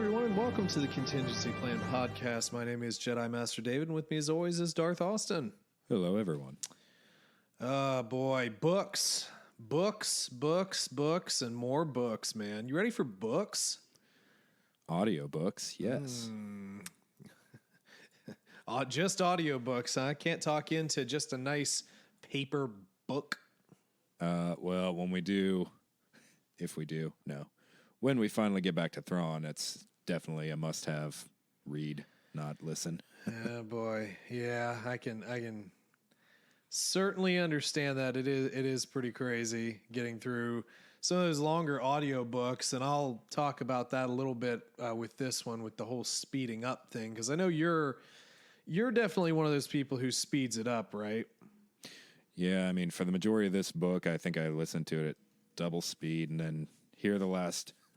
everyone, and welcome to the Contingency Plan Podcast. My name is Jedi Master David, and with me, as always, is Darth Austin. Hello, everyone. Boy, books, and more books, man. You ready for books? Audiobooks, yes. Just audiobooks, huh? Can't talk into just a nice paper book. Well, when we do, when we finally get back to Thrawn, it's definitely a must-have read, not listen. Oh boy, yeah, I can certainly understand that. It is pretty crazy getting through some of those longer audiobooks, and I'll talk about that a little bit with this one, with the whole speeding up thing, because I know you're definitely one of those people who speeds it up, right? Yeah, I mean, for the majority of this book, I think I listened to it at double speed, and then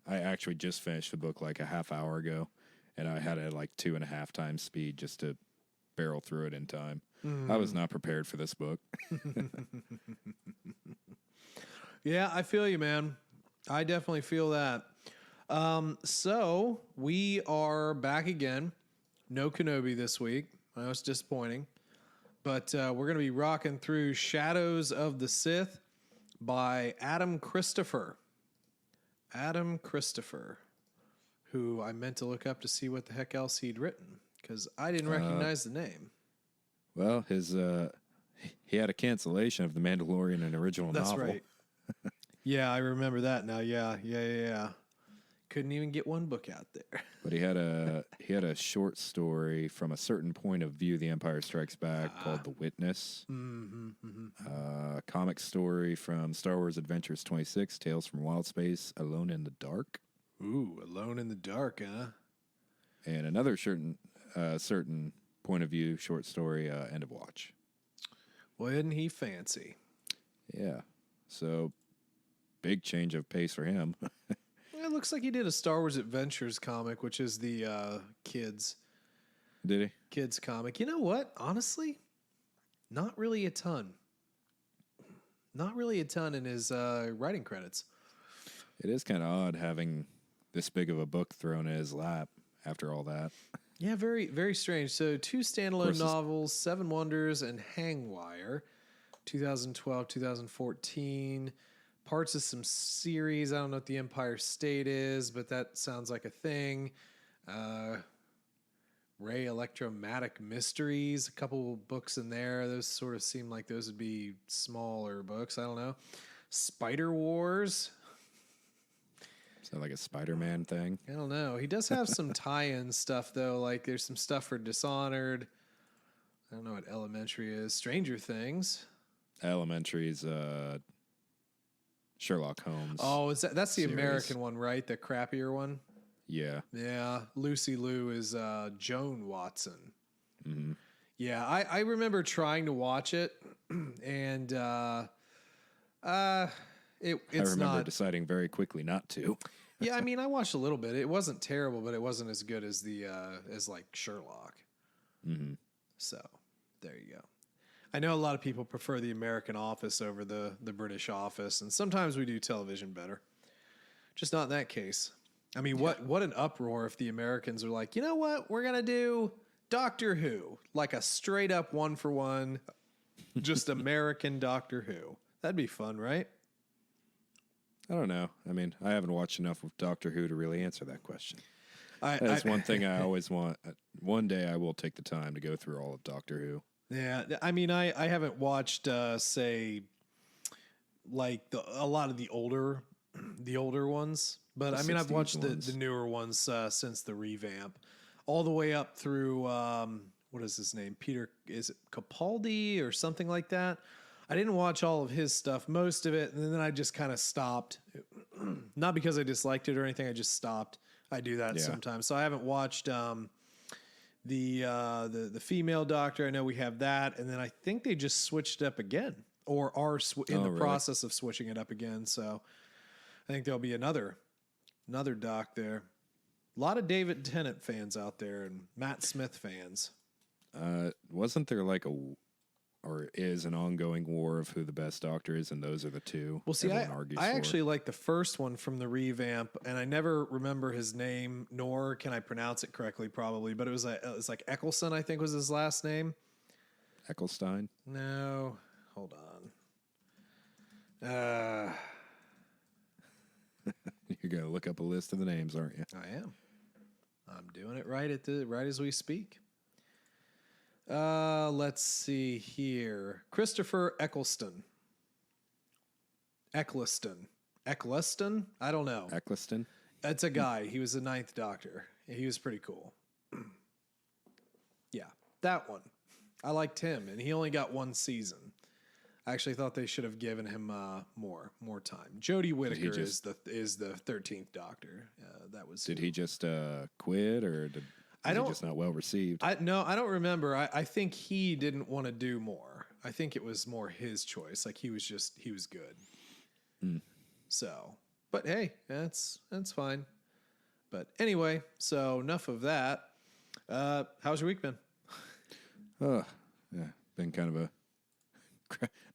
I actually just finished the book like a half hour ago, and I had it at like 2.5 times speed just to barrel through it in time. I was not prepared for this book. Yeah, I feel you, man. I definitely feel that. So we are back again. No Kenobi this week. I know it's disappointing. But we're going to be rocking through Shadows of the Sith by Adam Christopher. Adam Christopher, who I meant to look up to see what the heck else he'd written, because I didn't recognize the name. Well, he had a cancellation of the Mandalorian, an original That's novel. right. Yeah, I remember that now. Yeah. Couldn't even get one book out there. But he had a short story from a certain point of view, The Empire Strikes Back, called The Witness. Comic story from Star Wars Adventures 26, Tales from Wild Space, Alone in the Dark. Ooh, Alone in the Dark, huh? And another certain point of view short story, End of Watch. Well, isn't he fancy? Yeah. So, big change of pace for him. It looks like he did a Star Wars Adventures comic, which is the kids. Did he? Kids comic. You know what? Honestly, not really a ton. Not really a ton in his writing credits. It is kind of odd having this big of a book thrown in his lap after all that. Yeah, very, very strange. So 2 standalone novels, Seven Wonders and Hangwire, 2012, 2014. Parts of some series. I don't know what the Empire State is, but that sounds like a thing. Ray Electromatic Mysteries, a couple books in there. Those sort of seem like those would be smaller books. I don't know. Spider Wars. Is that like a Spider-Man thing? I don't know. He does have some tie-in stuff, though. Like there's some stuff for Dishonored. I don't know what Elementary is. Stranger Things. Elementary's Sherlock Holmes. Oh, that's the series. American one, right? The crappier one? Yeah. Yeah. Lucy Liu is Joan Watson. Mm-hmm. Yeah, I remember trying to watch it, and it's not deciding very quickly not to. Yeah, I mean, I watched a little bit. It wasn't terrible, but it wasn't as good as as like Sherlock. Mm-hmm. So there you go. I know a lot of people prefer the American Office over the British Office, and sometimes we do television better. Just not in that case. I mean, what an uproar if the Americans are like, you know what, we're going to do Doctor Who, like a straight up 1-for-1, just American Doctor Who. That'd be fun, right? I don't know. I mean, I haven't watched enough of Doctor Who to really answer that question. That's one thing I always want. One day I will take the time to go through all of Doctor Who. Yeah, I mean, I haven't watched, say, like a lot of the older ones, but I mean, I've watched the newer ones since the revamp, all the way up through what is his name? Peter, is it Capaldi or something like that? I didn't watch all of his stuff, most of it, and then I just kind of stopped. Not because I disliked it or anything, I just stopped. I do that sometimes, so I haven't watched. The female Doctor, I know we have that, and then I think they just switched it up again, or are in the process of switching it up again. So I think there'll be another Doc there. A lot of David Tennant fans out there, and Matt Smith fans. Wasn't there like or is an ongoing war of who the best doctor is, and those are the two. Well, see, everyone argues I for. actually like the first one from the revamp, and I never remember his name, nor can I pronounce it correctly, probably. But it was like Eccleston, I think was his last name. Ecclestein? No, hold on. You're gonna look up a list of the names, aren't you? I am. I'm doing it right as we speak. Let's see here. Christopher Eccleston. Eccleston. I don't know. Eccleston? It's a guy. He was the 9th Doctor. He was pretty cool. Yeah, that one. I liked him, and he only got 1 season. I actually thought they should have given him more time. Jodie Whittaker is the 13th Doctor. Did he just quit, or was he just not well received? No, I don't remember. I think he didn't want to do more. I think it was more his choice. Like he was good. So, but hey, that's fine. But anyway, so enough of that. How's your week been? Yeah, been kind of a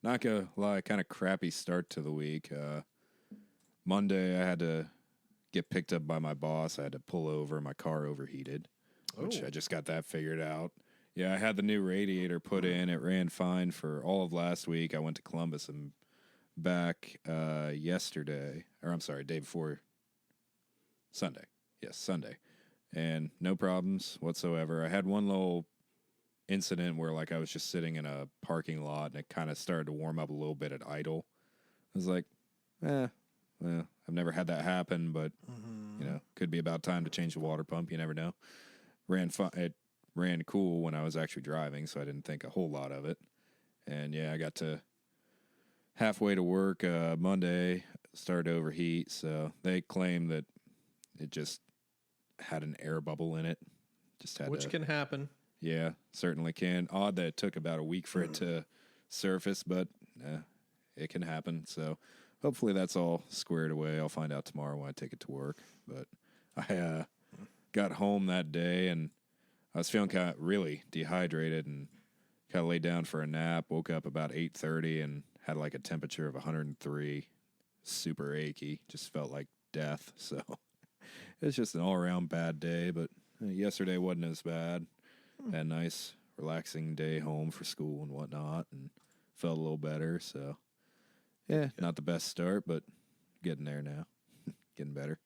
not gonna lie, kind of crappy start to the week. Monday, I had to get picked up by my boss. I had to pull over. My car overheated, which I just got that figured out. Yeah, I had the new radiator put in. It ran fine for all of last week. I went to Columbus and back yesterday, or I'm sorry, day before Sunday. Yes, Sunday. And no problems whatsoever. I had one little incident where like I was just sitting in a parking lot and it kind of started to warm up a little bit at idle. I was like, well, I've never had that happen, but could be about time to change the water pump. You never know. It ran cool when I was actually driving, so I didn't think a whole lot of it. And yeah, I got to halfway to work Monday, started to overheat, so they claim that it just had an air bubble in it. Which can happen. Yeah, certainly can. Odd that it took about a week for it to surface, but it can happen. So hopefully that's all squared away. I'll find out tomorrow when I take it to work. But I got home that day, and I was feeling kind of really dehydrated and kind of laid down for a nap. Woke up about 8:30 and had like a temperature of 103. Super achy. Just felt like death. So it's just an all-around bad day, but yesterday wasn't as bad. Had a nice, relaxing day home for school and whatnot, and felt a little better. So, yeah, not the best start, but getting there now. Getting better.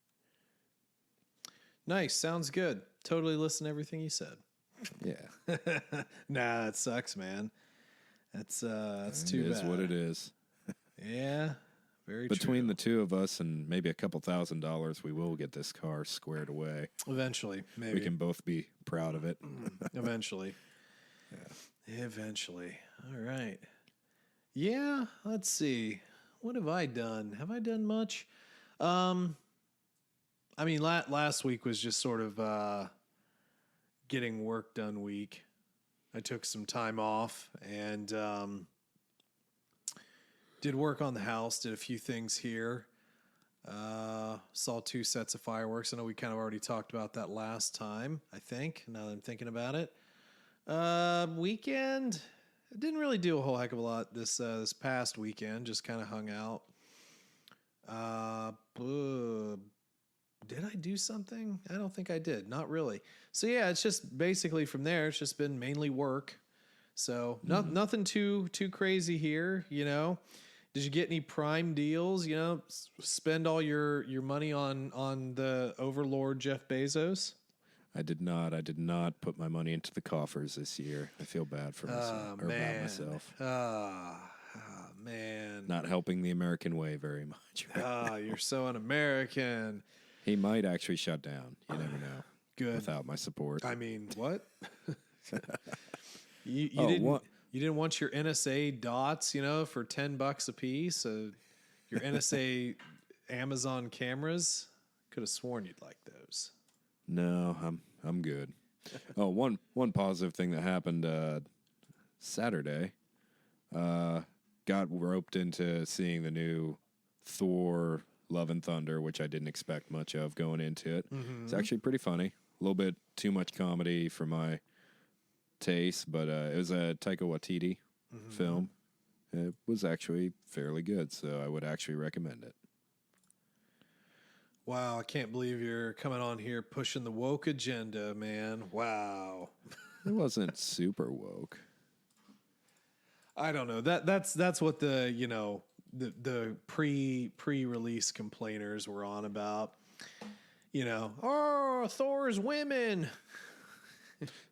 Nice. Sounds good. Totally listen to everything you said. Yeah. Nah, that sucks, man. That's too bad. It is what it is. Yeah, very Between true. the two of us and maybe a couple $1,000s, we will get this car squared away. Eventually, maybe. We can both be proud of it. Eventually. Yeah. Eventually. All right. Yeah, let's see. What have I done? Have I done much? I mean, last week was just sort of getting work done week. I took some time off and did work on the house, did a few things here. Saw 2 sets of fireworks. I know we kind of already talked about that last time, I think, now that I'm thinking about it. Weekend, I didn't really do a whole heck of a lot this past weekend, just kind of hung out. Did I do something? I don't think I did. Not really. So yeah, it's just basically from there, it's just been mainly work. So nothing too crazy here, you know. Did you get any Prime deals? You know, spend all your money on the overlord Jeff Bezos? I did not. I did not put my money into the coffers this year. I feel bad for myself. About myself. Man. Not helping the American way very much. You're so un-American. He might actually shut down. You never know. Good. Without my support. I mean, what? You didn't want your NSA dots, you know, for $10 a piece. Your NSA Amazon cameras. Could have sworn you'd like those. No, I'm good. Oh, one positive thing that happened Saturday. Got roped into seeing the new Thor: Love and Thunder, which I didn't expect much of going into it. Mm-hmm. It's actually pretty funny. A little bit too much comedy for my taste, but it was Taika Waititi film. It was actually fairly good, so I would actually recommend it. Wow, I can't believe you're coming on here pushing the woke agenda, man. Wow. It wasn't super woke. I don't know. That's what the, the pre-release complainers were on about. Thor's women.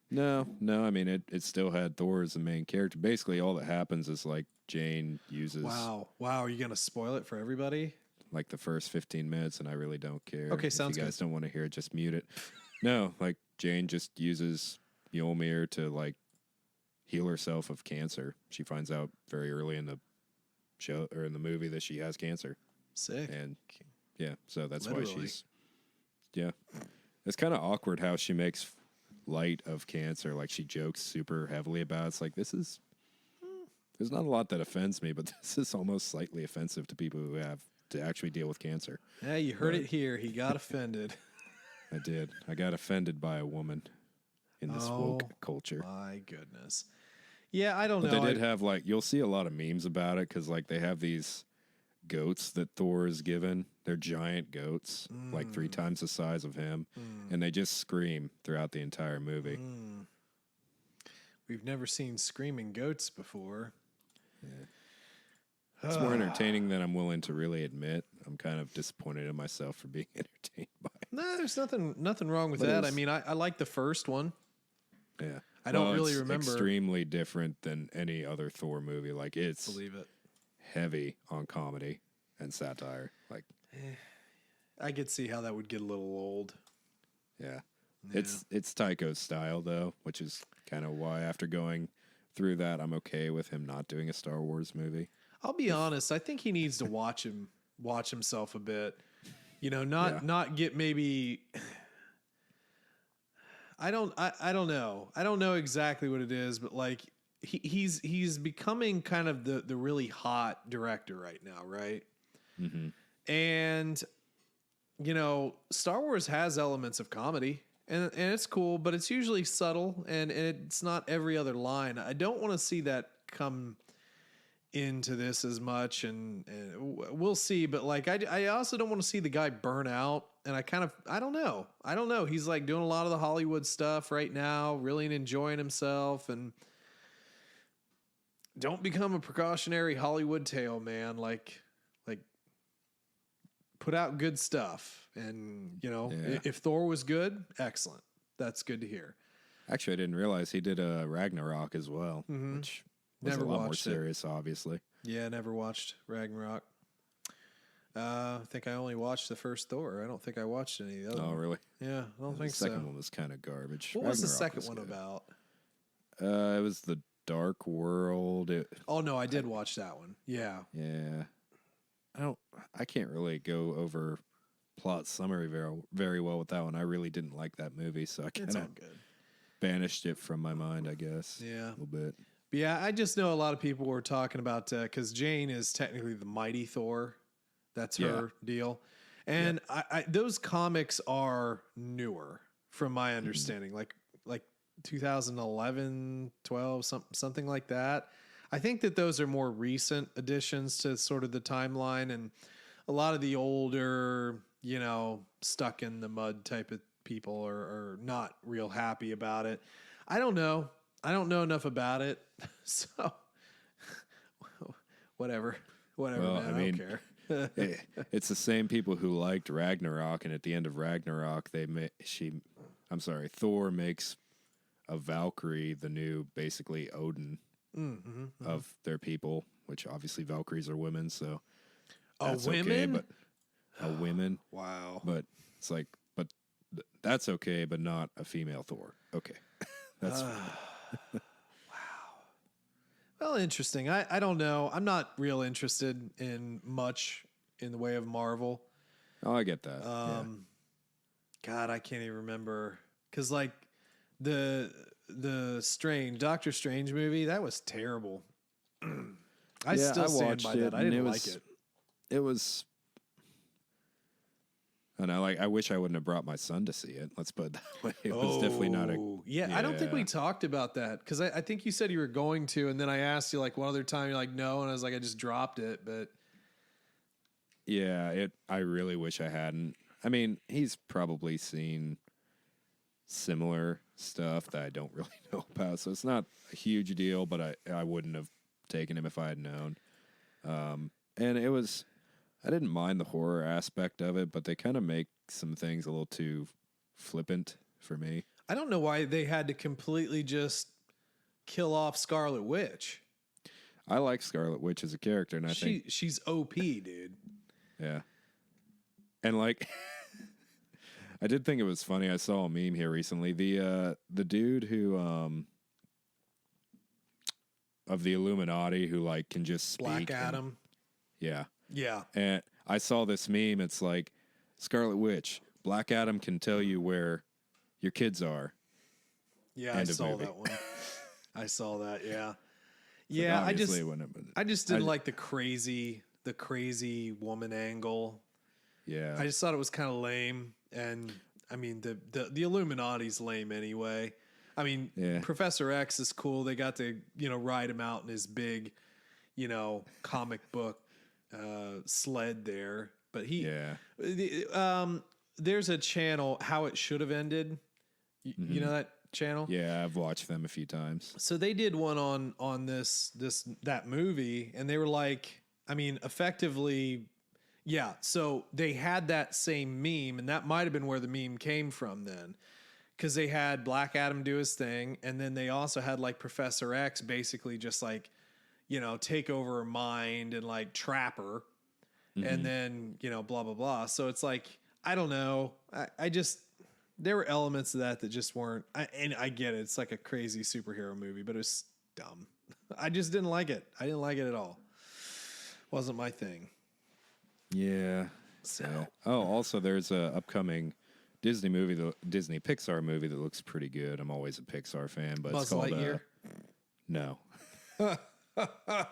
No. I mean, it still had Thor as the main character. Basically, all that happens is like Jane uses. Wow. Are you gonna spoil it for everybody? Like the first 15 minutes, and I really don't care. Okay, sounds good. If you guys don't want to hear it, just mute it. No, like Jane just uses Mjolnir to like heal herself of cancer. She finds out very early in the show or in the movie that she has cancer. Sick. And yeah, so that's Literally. why she's It's kind of awkward how she makes light of cancer. Like she jokes super heavily about it. It's like there's not a lot that offends me, but this is almost slightly offensive to people who have to actually deal with cancer. Yeah, you heard it here. He got offended. I did. I got offended by a woman in this woke culture. My goodness. Yeah, I don't But know. they did have like, you'll see a lot of memes about it because like they have these goats that Thor is given. They're giant goats, like 3 times the size of him, and they just scream throughout the entire movie. We've never seen screaming goats before. Yeah. It's more entertaining than I'm willing to really admit. I'm kind of disappointed in myself for being entertained by it. No, there's nothing wrong with But that. I mean, I like the first one. Yeah. I don't really it's remember. Extremely different than any other Thor movie. Like it's Believe it. heavy on comedy and satire. Like, I could see how that would get a little old. yeah. It's Taiko's style though, which is kind of why after going through that, I'm okay with him not doing a Star Wars movie. I'll be honest. I think he needs to watch himself a bit. Not get maybe. I don't know. I don't know exactly what it is, but like he's becoming kind of the really hot director right now, right? Mm-hmm. And Star Wars has elements of comedy, and it's cool, but it's usually subtle, and it's not every other line. I don't want to see that come into this as much, and we'll see. But like, I also don't want to see the guy burn out. And I don't know. He's like doing a lot of the Hollywood stuff right now, really enjoying himself, and don't become a precautionary Hollywood tale, man. Like put out good stuff. And if Thor was good, excellent. That's good to hear. Actually, I didn't realize he did a Ragnarok as well, which was Never a lot more watched it. serious, obviously. Yeah, never watched Ragnarok. I think I only watched the first Thor. I don't think I watched any of the other. Oh, really? Yeah, I don't think so. The second one was kind of garbage. What was the Ragnarok second one good. about? It was the Dark World. Oh no, I did watch that one. Yeah. Yeah. I can't really go over plot summary very well with that one. I really didn't like that movie, so I kind It's all of good. banished it from my mind, I guess. Yeah. A little bit. But yeah, I just know a lot of people were talking about because Jane is technically the mighty Thor. That's her deal. And I those comics are newer from my understanding, like 2011, 12, something like that. I think that those are more recent additions to sort of the timeline, and a lot of the older, stuck in the mud type of people are not real happy about it. I don't know. I don't know enough about it. So whatever, Well, man, I don't care. It's the same people who liked Ragnarok, and at the end of Ragnarok, Thor makes a Valkyrie the new, basically Odin of their people, which obviously Valkyries are women, so that's okay. Women? But women, Wow. but it's like, that's okay, but not a female Thor. Okay, that's Wow. Well, interesting. I don't know. I'm not real interested in much in the way of Marvel. oh, I get that. God, I can't even remember because like the Doctor Strange movie, that was terrible. I still stand by that. I didn't like it. It was. And I wish I wouldn't have brought my son to see it. Let's put it that way. It was definitely not a. Yeah, I don't think we talked about that because I think you said you were going to, and then I asked you like one other time, you're like, no, and I was like, I just dropped it. But yeah, I really wish I hadn't. I mean, he's probably seen similar stuff that I don't really know about, so it's not a huge deal. But I wouldn't have taken him if I had known. And it was. I didn't mind the horror aspect of it, but they kind of make some things a little too flippant for me. I don't know why they had to completely just kill off Scarlet Witch. I like Scarlet Witch as a character, and I think she's OP, dude. Yeah. And like I did think it was funny. I saw a meme here recently. The dude who of the Illuminati who like can just speak. Black Adam. Yeah. Yeah. And I saw this meme. It's like, Scarlet Witch, Black Adam can tell you where your kids are. Yeah, I saw that one. I saw that, yeah. Yeah, I just didn't like the crazy woman angle. Yeah. I just thought it was kind of lame. And I mean the Illuminati's lame anyway. I mean, Professor X is cool. They got to, ride him out in his big, comic book sled there, but there's a channel, How It Should Have Ended. You know that channel? Yeah, I've watched them a few times. So they did one on that movie, and they were like, I mean, effectively, yeah. So they had that same meme, and that might have been where the meme came from then, because they had Black Adam do his thing, and then they also had like Professor X basically just like, take over her mind and like trap her, and then, blah, blah, blah. So it's like, I don't know. I just, there were elements of that just weren't, and I get it. It's like a crazy superhero movie, but it was dumb. I just didn't like it. I didn't like it at all. Wasn't my thing. Yeah. So. Oh, also there's a upcoming Disney Pixar movie that looks pretty good. I'm always a Pixar fan, but Buzz it's called Lightyear? No.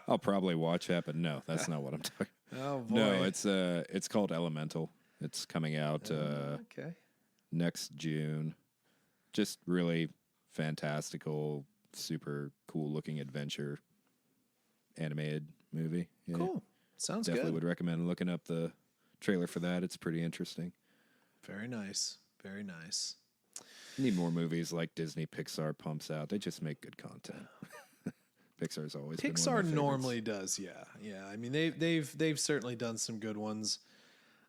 I'll probably watch that, but no, that's not what I'm talking. Oh boy. No, it's called Elemental. It's coming out next June. Just really fantastical, super cool looking adventure animated movie. Yeah. Cool. Sounds Definitely good. would recommend looking up the trailer for that. It's pretty interesting. Very nice. Very nice. Need more movies like Disney Pixar pumps out. They just make good content. Pixar's always been one of my favorites. Normally does, yeah. I mean, they've certainly done some good ones.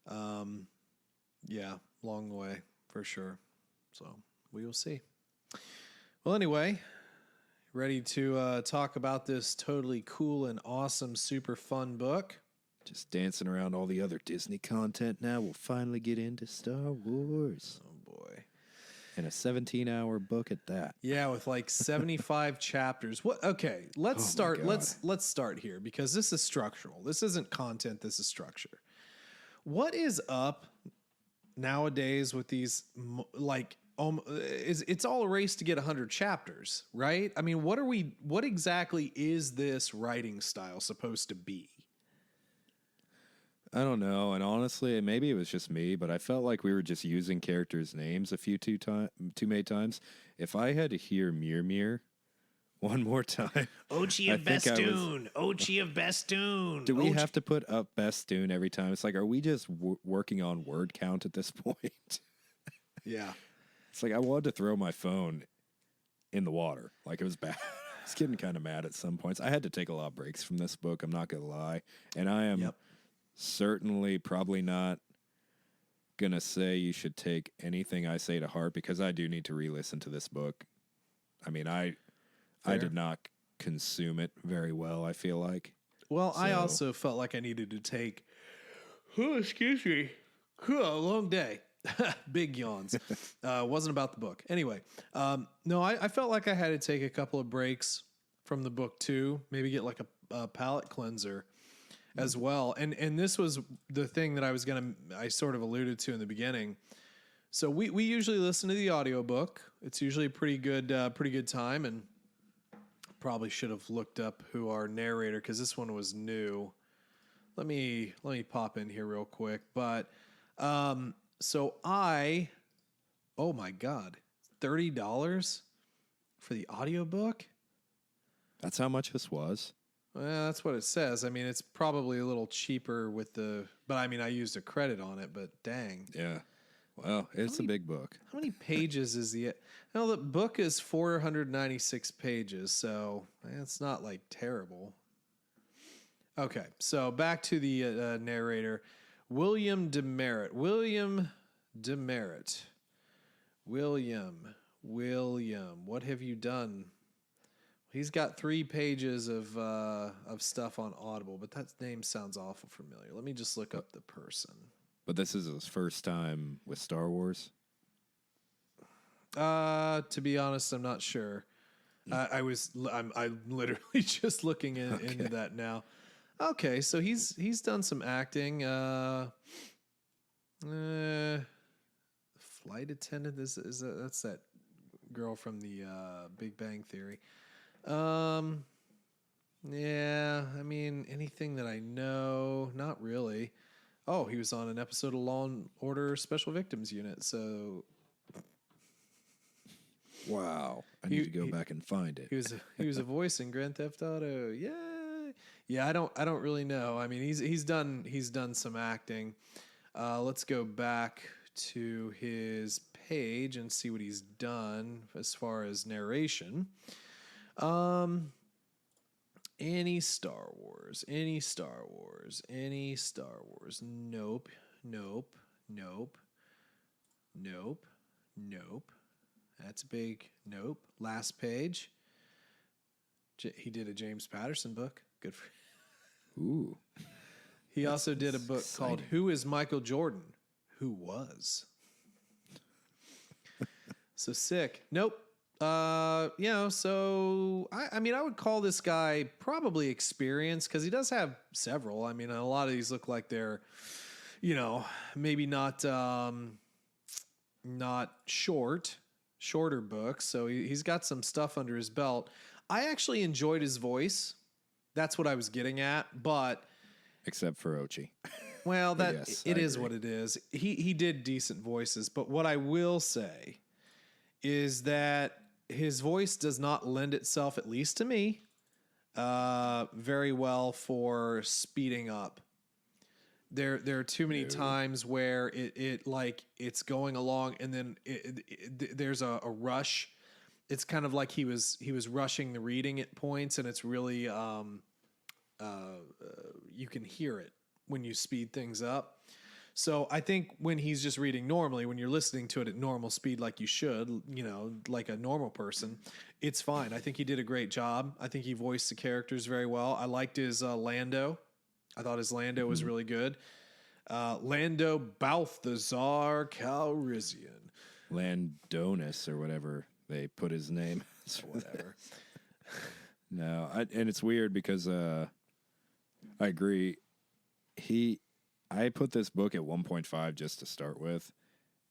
Yeah, long way for sure. So we will see. Well, anyway, ready to talk about this totally cool and awesome, super fun book. Just dancing around all the other Disney content now. We'll finally get into Star Wars. Oh boy. And a 17-hour book at that. Yeah, with like 75 chapters. What? Okay, let's start. Let's start here because this is structural. This isn't content. This is structure. What is up nowadays with these? Like, it's all a race to get 100 chapters, right? I mean, what exactly is this writing style supposed to be? I don't know, and honestly, maybe it was just me, but I felt like we were just using characters' names too many times. If I had to hear Mir one more time, Ochi of Bestoon, Ochi of Bestoon. Do we have to put up Bestoon every time? It's like, are we just working on word count at this point? Yeah, it's like I wanted to throw my phone in the water, like it was bad. I was getting kind of mad at some points. I had to take a lot of breaks from this book. I'm not gonna lie, and I am. Yep. Certainly probably not going to say you should take anything I say to heart because I do need to re-listen to this book. I mean, I did not consume it very well, I feel like. Well, I also felt like I needed to take, excuse me, a long day. Big yawns. Wasn't about the book. Anyway, no, I felt like I had to take a couple of breaks from the book too. Maybe get like a palate cleanser as well. And this was the thing that I sort of alluded to in the beginning. So we usually listen to the audiobook. It's usually a pretty good time, and probably should have looked up who our narrator, because this one was new. Let me pop in here real quick. But Oh my God, $30 for the audiobook? That's how much this was. Well, that's what it says. I mean, it's probably a little cheaper but I mean, I used a credit on it, but dang. Yeah. Well, it's a big book. How many pages is the book is 496 pages, so it's not like terrible. Okay, so back to the narrator, William Demerit. William, what have you done? He's got 3 pages of stuff on Audible, but that name sounds awful familiar. Let me just look up the person. But this is his first time with Star Wars? To be honest, I'm not sure. I'm literally just looking into that now. Okay, so he's done some acting. Flight attendant. That's that girl from the Big Bang Theory. Yeah, I mean, anything that I know, not really. Oh, he was on an episode of Law and Order Special Victims Unit. So, wow, I need to go back and find it. He was a voice in Grand Theft Auto. Yeah. I don't really know. I mean, he's done some acting. Let's go back to his page and see what he's done as far as narration. Any Star Wars. Nope. That's big. Nope. Last page. He did a James Patterson book. Good for Ooh. He also did a book called Who is Michael Jordan? Who was? So sick. Nope. So I mean, I would call this guy probably experienced because he does have several. I mean, a lot of these look like they're, maybe not shorter books. So he's got some stuff under his belt. I actually enjoyed his voice. That's what I was getting at, but except for Ochi. Well, it is what it is. He did decent voices, but what I will say is that his voice does not lend itself, at least to me, very well for speeding up. There are too many times where it's going along and then there's a rush. It's kind of like he was rushing the reading at points, and it's really you can hear it when you speed things up. So I think when he's just reading normally, when you're listening to it at normal speed like you should, like a normal person, it's fine. I think he did a great job. I think he voiced the characters very well. I liked his Lando. I thought his Lando was really good. Lando Balthazar Calrissian. Landonus or whatever they put his name. Whatever. No, and it's weird because I agree. I put this book at 1.5 just to start with,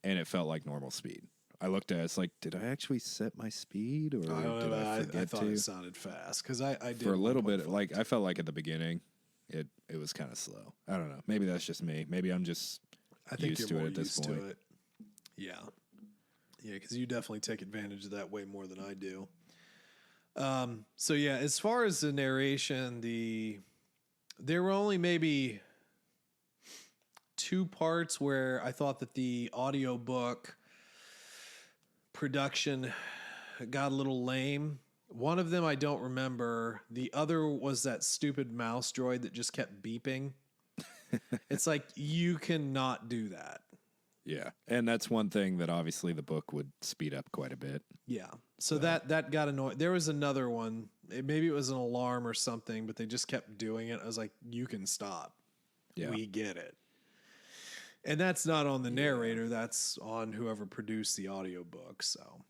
and it felt like normal speed. I looked at it, it's like, did I actually set my speed, or I don't did know, I forget I thought it sounded fast because I did for a little bit. Like I felt like at the beginning, it was kind of slow. I don't know. Maybe that's just me. Maybe I'm just used to it at this point. Yeah, because you definitely take advantage of that way more than I do. So yeah, as far as the narration, there were only maybe 2 parts where I thought that the audiobook production got a little lame. One of them I don't remember. The other was that stupid mouse droid that just kept beeping. It's like, you cannot do that. Yeah. And that's one thing that obviously the book would speed up quite a bit. Yeah. So that got annoying. There was another one. Maybe it was an alarm or something, but they just kept doing it. I was like, you can stop. Yeah. We get it. And that's not on the narrator. That's on whoever produced the audiobook. So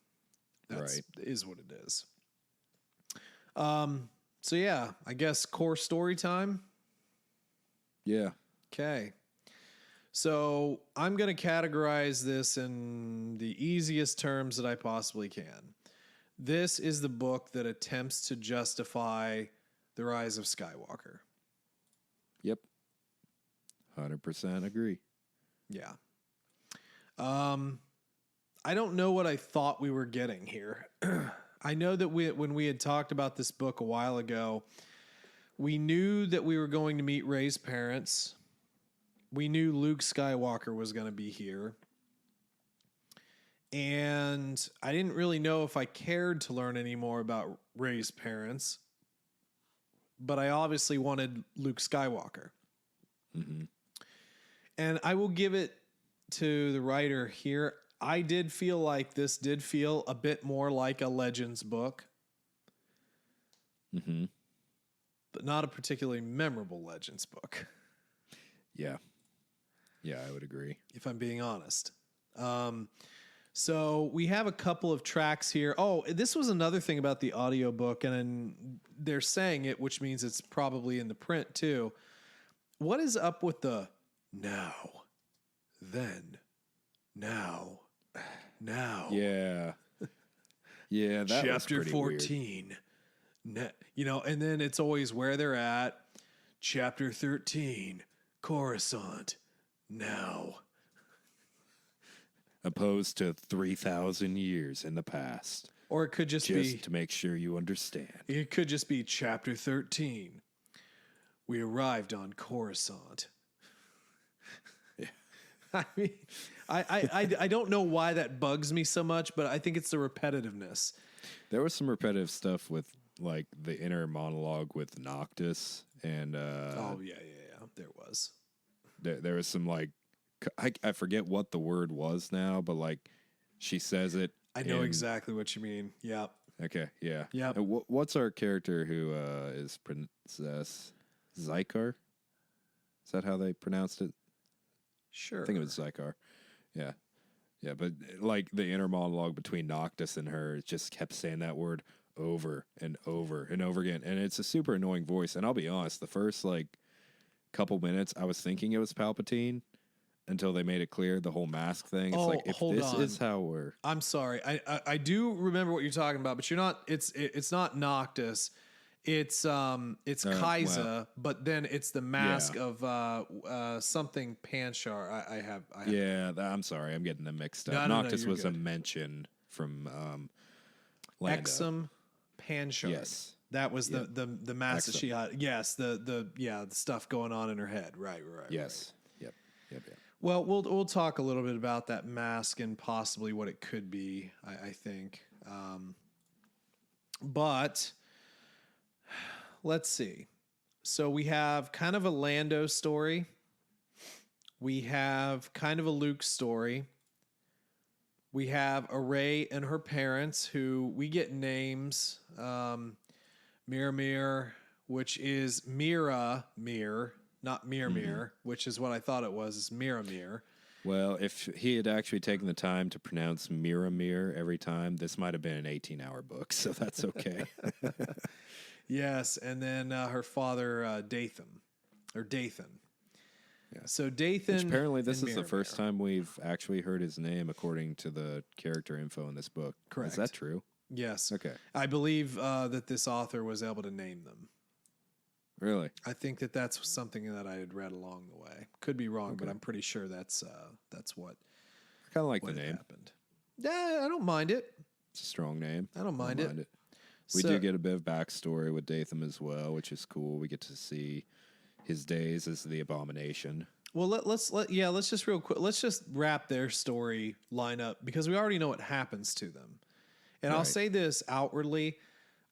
that is what it is. So yeah, I guess core story time. Yeah. Okay. So I'm going to categorize this in the easiest terms that I possibly can. This is the book that attempts to justify the rise of Skywalker. Yep. 100% agree. Yeah. I don't know what I thought we were getting here. I know that when we had talked about this book a while ago, we knew that we were going to meet Rey's parents. We knew Luke Skywalker was going to be here. And I didn't really know if I cared to learn any more about Rey's parents, but I obviously wanted Luke Skywalker. Mm-hmm. And I will give it to the writer here. I did feel like this did feel a bit more like a Legends book. Mm-hmm. But not a particularly memorable Legends book. Yeah. Yeah, I would agree. If I'm being honest. So we have a couple of tracks here. Oh, this was another thing about the audiobook, and they're saying it, which means it's probably in the print too. What is up with the now, then, now, now? Yeah. Yeah, that Chapter was 14. And then it's always where they're at. Chapter 13, Coruscant, now. Opposed to 3,000 years in the past. Or it could just be... to make sure you understand. It could just be Chapter 13. We arrived on Coruscant. Yeah. I mean, I don't know why that bugs me so much, but I think it's the repetitiveness. There was some repetitive stuff with, like, the inner monologue with Noctis, and... yeah. There was. There was some, like... I forget what the word was now, but, like, she says it. I know exactly what you mean. Yeah. Okay, yeah. Yeah. What's our character who is Princess Zycar? Is that how they pronounced it? Sure. I think it was Zycar. Yeah. Yeah, but like the inner monologue between Noctis and her, it just kept saying that word over and over and over again. And it's a super annoying voice. And I'll be honest, the first like couple minutes, I was thinking it was Palpatine until they made it clear the whole mask thing. It's like, if this is how we're... I'm sorry. I do remember what you're talking about, but you're not, it's not Noctis. It's Kaiza, but then it's the mask of something Panchar. I'm sorry, I'm getting them mixed up. No, Noctis was good. a mention from Lando. Exum Panchar. Yes, that was the mask that she had. Yes, the stuff going on in her head. Right. Yes. Right. Yep. Well, we'll talk a little bit about that mask and possibly what it could be. I think, but. Let's see. So we have kind of a Lando story. We have kind of a Luke story. We have a Rey and her parents who we get names. Miramir, which is Mira-Mir, not Mir, which is what I thought it was, is Miramir. Well, if he had actually taken the time to pronounce Miramir every time, this might have been an 18-hour book, so that's okay. Yes, and then her father, Dathan. Yeah. So Dathan... Which apparently this is the first time we've actually heard his name according to the character info in this book. Correct. Is that true? Yes. Okay. I believe that this author was able to name them. Really? I think that's something that I had read along the way. Could be wrong, but I'm pretty sure that's what I kind of like the name. Happened. Yeah, I don't mind it. It's a strong name. I don't mind it. We do get a bit of backstory with Dathan as well, which is cool. We get to see his days as the Abomination. Well, let's just real quick. Let's just wrap their story line up because we already know what happens to them. And I'll say this outwardly.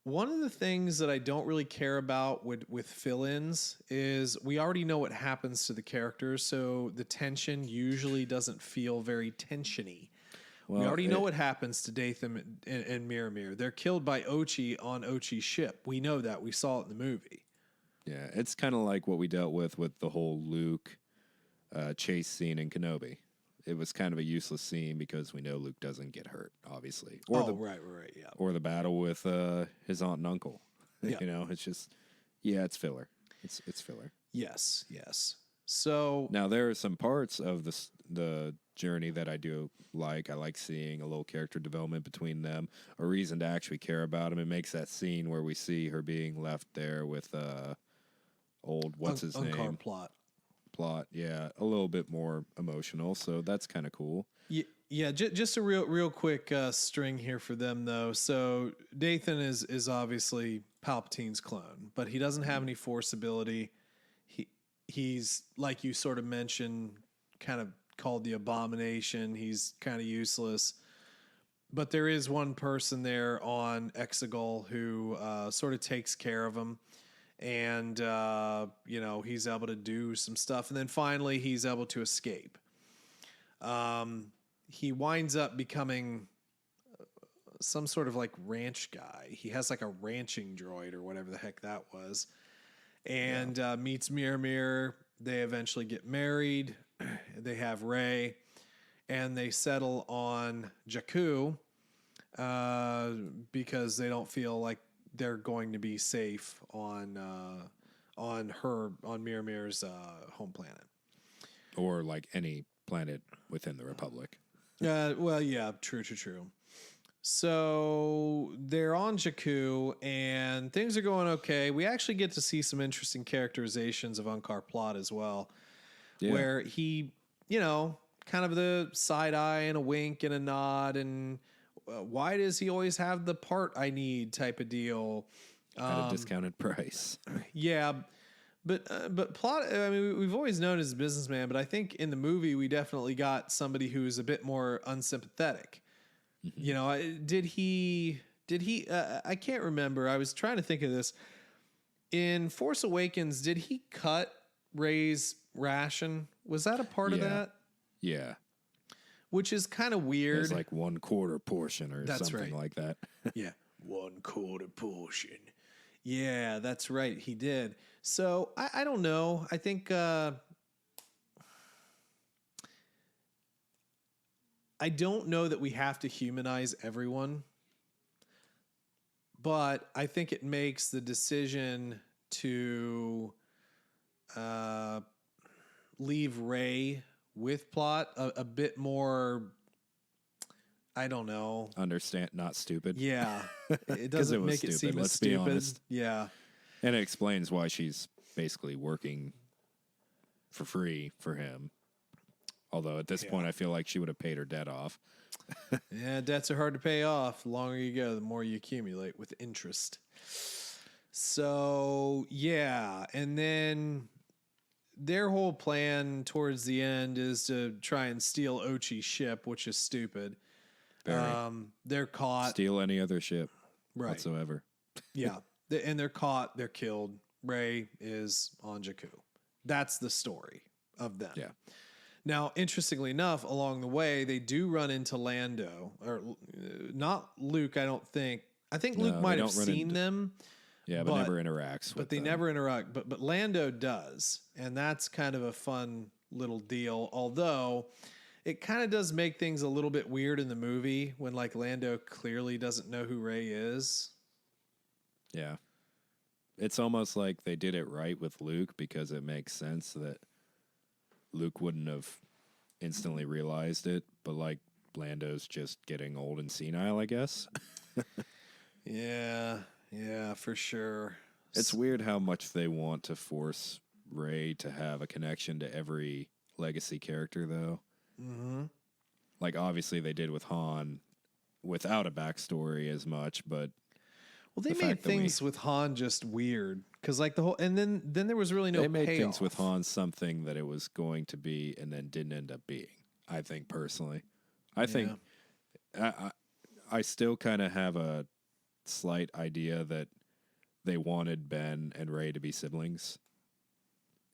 One of the things that I don't really care about with fill-ins is we already know what happens to the characters, so the tension usually doesn't feel very tensiony. Well, we already know what happens to Dathan and Miramir. They're killed by Ochi on Ochi's ship. We know that. We saw it in the movie. Yeah, it's kind of like what we dealt with the whole Luke chase scene in Kenobi. It was kind of a useless scene because we know Luke doesn't get hurt, obviously. Or right, yeah. Or the battle with his aunt and uncle. Yeah. It's just, it's filler. It's filler. Yes. So now there are some parts of the journey that I do like. I like seeing a little character development between them, a reason to actually care about him. It makes that scene where we see her being left there with old what's his name? Unkar Plot. plot, a little bit more emotional. So that's kind of cool. Yeah, just a real quick string here for them though. So Dathan is obviously Palpatine's clone, but he doesn't have any Force ability. He's like you sort of mentioned, kind of called the Abomination. He's kind of useless. But there is one person there on Exegol who sort of takes care of him. And, he's able to do some stuff. And then finally, he's able to escape. He winds up becoming some sort of like ranch guy. He has like a ranching droid or whatever the heck that was. And meets Mir. They eventually get married. They have Rey. And they settle on Jakku because they don't feel like they're going to be safe on Mir's home planet. Or like any planet within the Republic. Well, yeah, true. So they're on Jakku, and things are going okay. We actually get to see some interesting characterizations of Unkar Plot as well, where he, kind of the side eye and a wink and a nod, and why does he always have the part I need type of deal? At a discounted price. Yeah. But Plot, I mean, we've always known as a businessman, but I think in the movie we definitely got somebody who's a bit more unsympathetic. Mm-hmm. Did he, I can't remember. I was trying to think of this. In Force Awakens, did he cut Rey's ration? Was that a part of that? Yeah. Which is kind of weird. It's like 1/4 portion or something like that. Yeah. 1/4 portion. Yeah, that's right. He did. So I don't know. I think I don't know that we have to humanize everyone, but I think it makes the decision to leave Rey with Plot a bit more, I don't know. Understand, not stupid. Yeah. It doesn't make it seem as stupid. Be honest. Yeah. And it explains why she's basically working for free for him. Although at this point, I feel like she would have paid her debt off. Yeah, debts are hard to pay off. The longer you go, the more you accumulate with interest. So, yeah. And then their whole plan towards the end is to try and steal Ochi's ship, which is stupid. They're caught. Steal any other ship whatsoever. Yeah. And they're caught. They're killed. Rey is on Jakku. That's the story of them. Yeah. Now, interestingly enough, along the way, they do run into Lando. Or not Luke, I don't think. I think Luke might have seen them. Yeah, but never interacts with them. But they never interact. But Lando does. And that's kind of a fun little deal. Although it kind of does make things a little bit weird in the movie when like Lando clearly doesn't know who Rey is. Yeah. It's almost like they did it right with Luke because it makes sense that Luke wouldn't have instantly realized it, but like Lando's just getting old and senile, I guess. Yeah, for sure. It's weird how much they want to force Rey to have a connection to every legacy character, though. Mm-hmm. Like, obviously, they did with Han without a backstory as much, but well, they made things with Han just weird because, like the whole, and then there was really no. They made payoff. Things with Han something that it was going to be, and then didn't end up being. I think personally, I think I still kind of have a slight idea that they wanted Ben and Rey to be siblings,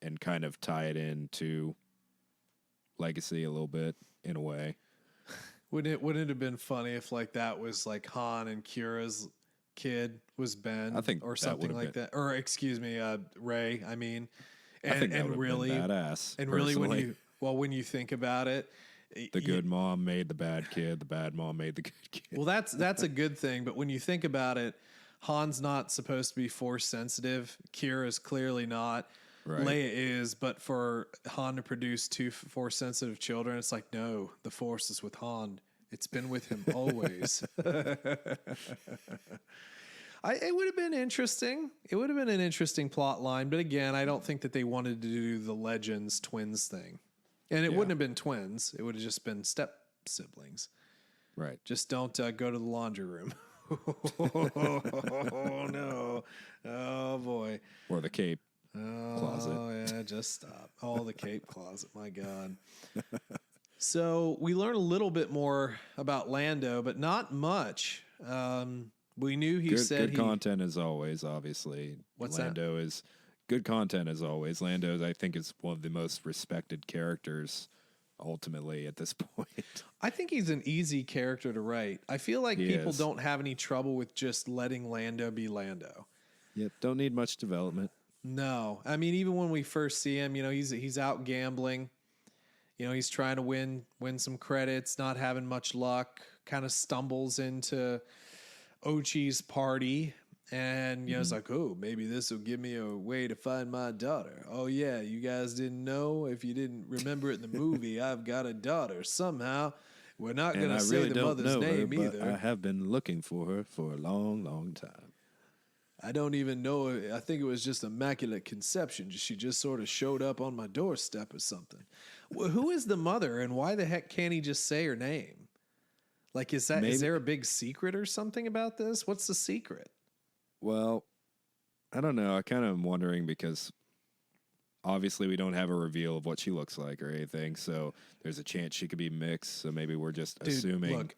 and kind of tie it into legacy a little bit in a way. Wouldn't it have been funny if like that was like Han and Kira's kid was Ben, I think, or something like that, or excuse me, Rey. I mean, and, I think that and really been badass. And personally. really, when you think about it, the good mom made the bad kid. The bad mom made the good kid. Well, that's a good thing. But when you think about it, Han's not supposed to be force sensitive. Kira's clearly not. Right. Leia is, but for Han to produce two force sensitive children, it's like, no, the force is with Han. It's been with him always. It would have been interesting. It would have been an interesting plot line. But again, I don't think that they wanted to do the Legends twins thing. And it wouldn't have been twins. It would have just been step siblings. Right. Just don't go to the laundry room. Oh, no. Oh, boy. Or the cape closet. Oh, yeah, just stop. Oh, the cape closet. My God. So we learn a little bit more about Lando, but not much. We knew he said good content as always, obviously. What's Lando is good content as always. Lando, I think, is one of the most respected characters ultimately at this point. I think he's an easy character to write. I feel like people don't have any trouble with just letting Lando be Lando. Yep, don't need much development. No. I mean, even when we first see him, he's out gambling. He's trying to win some credits, not having much luck, kind of stumbles into Ochi's party. And, it's like, oh, maybe this will give me a way to find my daughter. Oh, yeah, you guys didn't know? If you didn't remember it in the movie, I've got a daughter. Somehow, we're not going to say the mother's name either. I have been looking for her for a long, long time. I don't even know. I think it was just immaculate conception. She just sort of showed up on my doorstep or something. Well, who is the mother, and why the heck can't he just say her name? Like, is there a big secret or something about this? What's the secret? Well, I don't know. I kind of am wondering because obviously we don't have a reveal of what she looks like or anything. So there's a chance she could be mixed. So maybe we're just assuming. Look,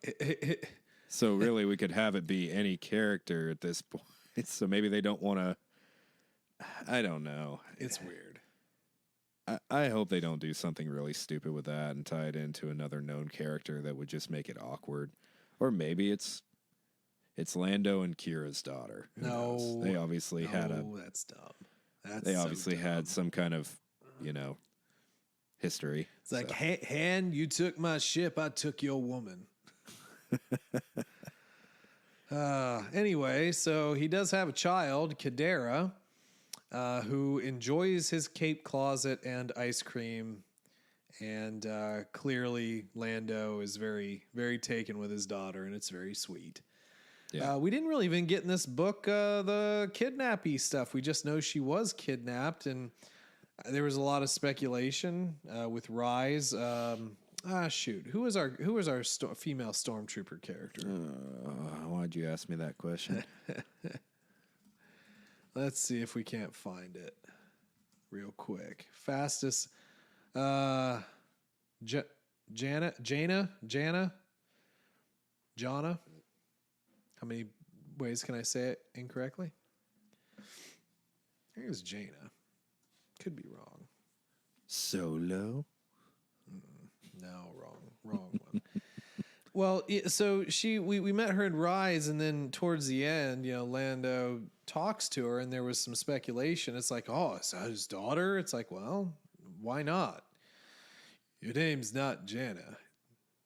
so really we could have it be any character at this point. So maybe they don't want to. I don't know. It's weird. I hope they don't do something really stupid with that and tie it into another known character that would just make it awkward. Or maybe it's Lando and Kira's daughter. Who knows? They obviously had that's dumb. They obviously had some kind of, history. It's like, Han, you took my ship, I took your woman. Anyway, so he does have a child, Kadera, who enjoys his cape closet and ice cream. And clearly Lando is very, very taken with his daughter, and it's very sweet. Yeah. We didn't really even get in this book the kidnappy stuff. We just know she was kidnapped, and there was a lot of speculation with Rise. Who was our female stormtrooper character? Why'd you ask me that question? Let's see if we can't find it real quick. Fastest. Jana. How many ways can I say it incorrectly? I think it was Jaina. Could be wrong. Solo? No, wrong one. Well, so we met her in Rise, and then towards the end, Lando talks to her, and there was some speculation. It's like, oh, is that his daughter? It's like, well, why not? Your name's not Jana.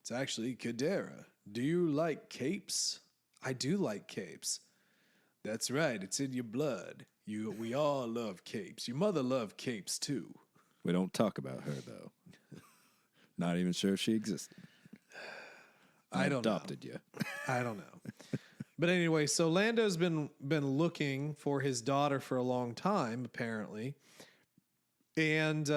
It's actually Kadera. Do you like capes? I do like capes. That's right. It's in your blood. We all love capes. Your mother loved capes too. We don't talk about her though. Not even sure if she existed. I don't adopted know. You. I don't know. But anyway, so Lando's been looking for his daughter for a long time, apparently. And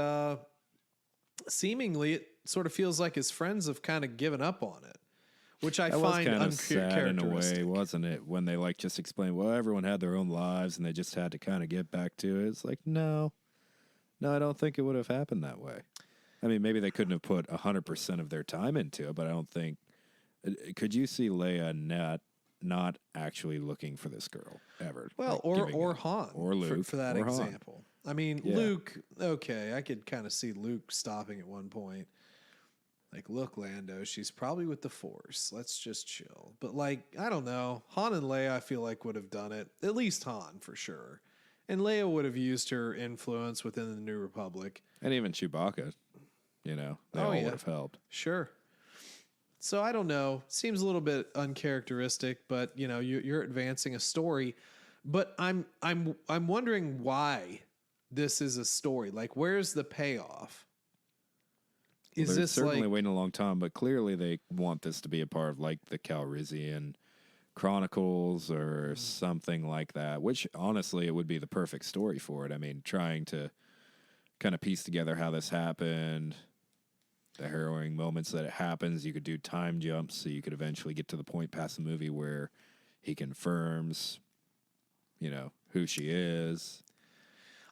seemingly it sort of feels like his friends have kind of given up on it, which I find uncharacteristic. In a way, wasn't it? When they just explained, well, everyone had their own lives and they just had to kind of get back to it. It's like, no, I don't think it would have happened that way. I mean, maybe they couldn't have put 100% of their time into it, but I don't think. Could you see Leia not actually looking for this girl ever? Well, or Han, or Luke, for that example. Han. I mean, yeah. Luke. Okay, I could kind of see Luke stopping at one point. Like, look, Lando, she's probably with the Force. Let's just chill. But I don't know. Han and Leia, I feel like would have done it. At least Han, for sure. And Leia would have used her influence within the New Republic. And even Chewbacca, they all would have helped. Sure. So I don't know. Seems a little bit uncharacteristic, but you're advancing a story. But I'm wondering why this is a story. Like, where's the payoff? Is this certainly waiting a long time? But clearly, they want this to be a part of the Calrissian Chronicles or something like that, which honestly, it would be the perfect story for it. I mean, trying to kind of piece together how this happened, the harrowing moments that it happens. You could do time jumps, so you could eventually get to the point past the movie where he confirms, who she is.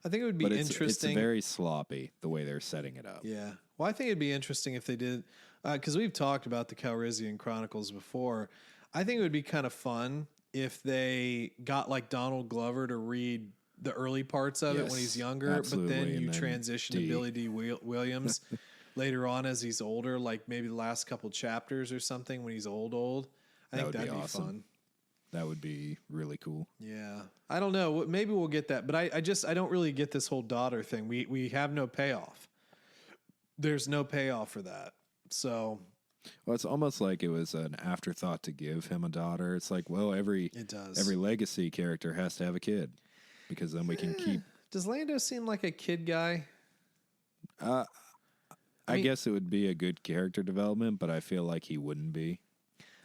I think it would be interesting. It's very sloppy the way they're setting it up. Yeah. Well, I think it'd be interesting if they did, because we've talked about the Calrissian Chronicles before. I think it would be kind of fun if they got like Donald Glover to read the early parts of it when he's younger, absolutely. But then you transition to Billy D. Williams later on as he's older, like maybe the last couple chapters or something when he's old. I think that'd be awesome. Fun. That would be really cool. Yeah. I don't know. Maybe we'll get that. But I don't really get this whole daughter thing. We have no payoff. There's no payoff for that. So. Well, it's almost like it was an afterthought to give him a daughter. It's like, well, every legacy character has to have a kid because then we can keep. Does Lando seem like a kid guy? I guess it would be a good character development, but I feel like he wouldn't be.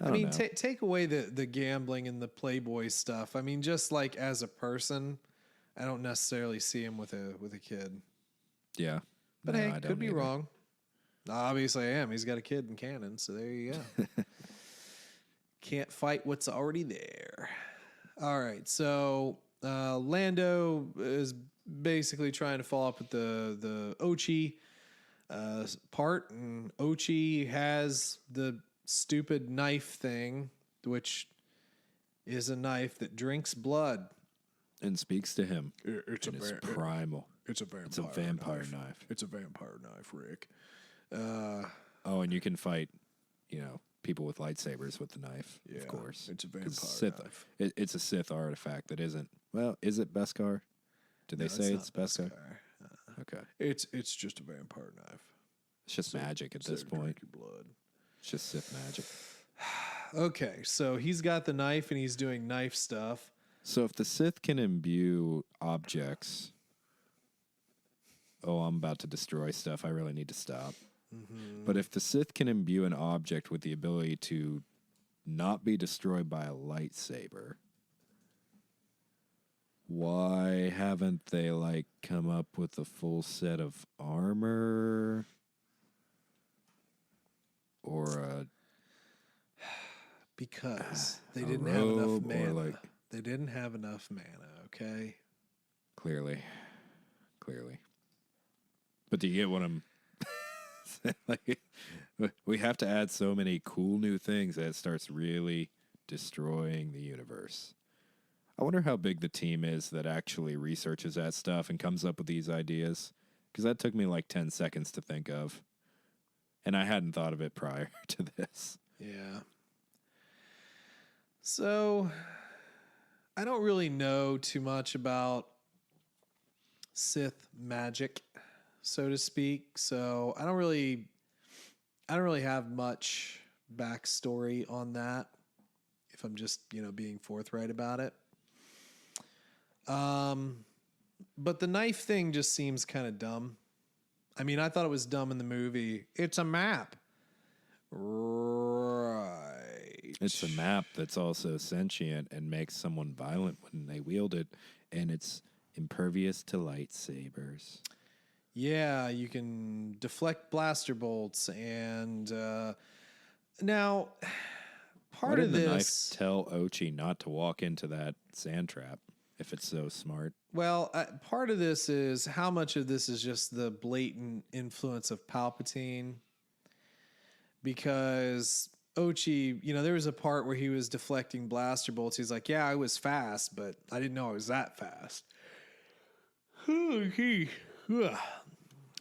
I mean, take away the gambling and the Playboy stuff. I mean, just like as a person, I don't necessarily see him with a kid. Yeah. But hey, could be wrong. Obviously I am. He's got a kid in canon, so there you go. Can't fight what's already there. All right, so Lando is basically trying to follow up with the Ochi part, and Ochi has the stupid knife thing, which is a knife that drinks blood and speaks to him. It's primal. It's a vampire. It's a vampire knife. It's a vampire knife, Rick. And you can fight, people with lightsabers with the knife. Yeah, of course, it's a vampire knife. It's a Sith artifact that isn't. Well, is it Beskar? Did they say it's Beskar? Okay, it's just a vampire knife. It's just magic at this point. Blood. It's just Sith magic. Okay, so he's got the knife and he's doing knife stuff. So if the Sith can imbue objects, I'm about to destroy stuff. I really need to stop. Mm-hmm. But if the Sith can imbue an object with the ability to not be destroyed by a lightsaber, why haven't they come up with a full set of armor? Or because they didn't have enough mana. They didn't have enough mana, okay? Clearly. But do you get what I'm we have to add so many cool new things that it starts really destroying the universe. I wonder how big the team is that actually researches that stuff and comes up with these ideas, because that took me 10 seconds to think of. And I hadn't thought of it prior to this. Yeah. So, I don't really know too much about Sith magic, so to speak. So, I don't really have much backstory on that, if I'm just, being forthright about it. But the knife thing just seems kind of dumb. I mean, I thought it was dumb in the movie. It's a map. Right. It's a map that's also sentient and makes someone violent when they wield it, and it's impervious to lightsabers. Yeah, you can deflect blaster bolts, and now part of this. Why did the knife tell Ochi not to walk into that sand trap if it's so smart? Well, part of this is how much of this is just the blatant influence of Palpatine. Because Ochi, there was a part where he was deflecting blaster bolts. He's like, yeah, I was fast, but I didn't know I was that fast.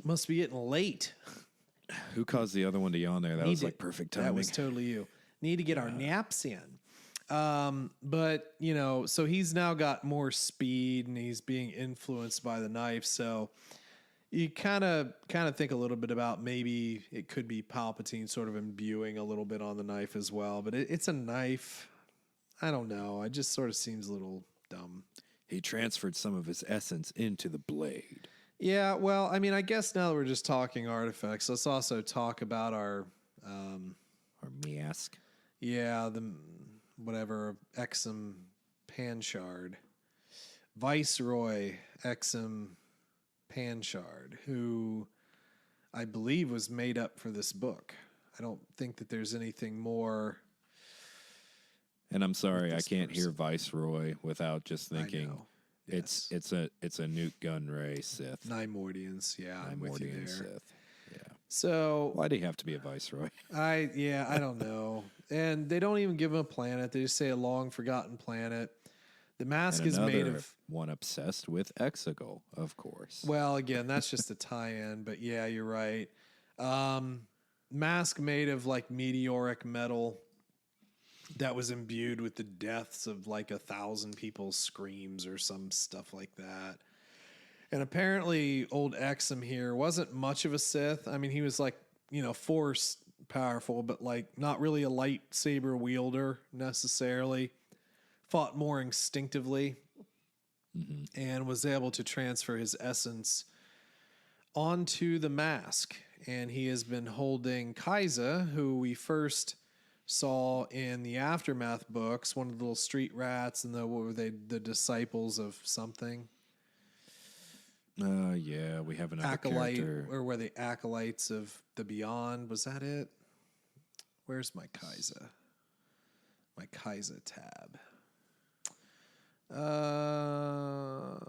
Must be getting late. Who caused the other one to yawn there? That was perfect timing. That was totally you. Need to get our naps in. But so he's now got more speed and he's being influenced by the knife. So you kind of think a little bit about maybe it could be Palpatine sort of imbuing a little bit on the knife as well. But it's a knife. I don't know. It just sort of seems a little dumb. He transferred some of his essence into the blade. Yeah. Well, I mean, I guess now that we're just talking artifacts, let's also talk about our Miask. Yeah, whatever, Exum Panchard. Viceroy Exum Panchard, who I believe was made up for this book. I don't think that there's anything more. And I'm sorry, I can't hear Viceroy without just thinking it's a Newt Gunray Sith. Nymordians, yeah, I'm with you there. Sith. Yeah. So why'd he have to be a viceroy? I don't know. And they don't even give him a planet. They just say a long forgotten planet. The mask is made of one obsessed with Exegol, of course. Well, again, that's just a tie-in, but yeah, you're right. Mask made of like meteoric metal that was imbued with the deaths of like 1,000 people's screams or some stuff like that. And apparently old Exum here wasn't much of a Sith. I mean, he was like, force powerful, but like not really a lightsaber wielder necessarily. Fought more instinctively and was able to transfer his essence onto the mask. And he has been holding Kaiza, who we first saw in the Aftermath books, one of the little street rats and what were they, the disciples of something. Yeah, we have another Acolyte, character. or were they acolytes of the Beyond? Was that it? Where's my Kaiza? My Kaiza tab. Of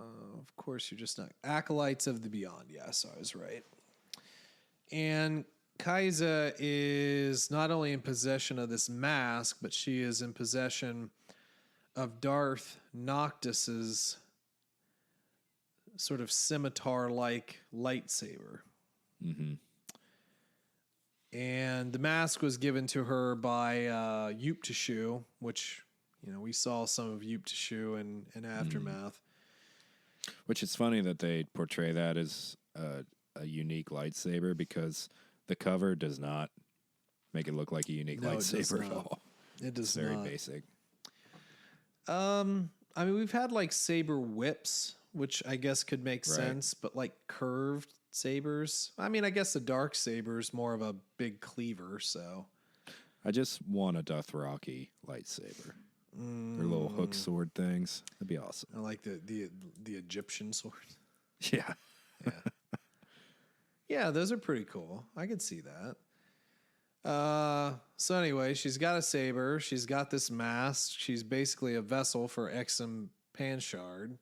course, you're just not acolytes of the Beyond. Yes, I was right. And Kaiza is not only in possession of this mask, but she is in possession of Darth Noctis's sort of scimitar-like lightsaber. And the mask was given to her by Yuptashu, which, we saw some of Yuptashu in Aftermath. Which is funny that they portray that as a unique lightsaber, because the cover does not make it look like a unique lightsaber at all. It does not. Very not. basic. I mean, we've had like saber whips, which I guess could make sense, but like curved sabers. I mean, I guess the dark saber is more of a big cleaver, so. I just want a Dothraki lightsaber. Their little hook sword things. That'd be awesome. I like the Egyptian sword. Yeah. Yeah. Yeah, those are pretty cool. I could see that. So anyway, she's got a saber. She's got this mask. She's basically a vessel for Exum Panchard.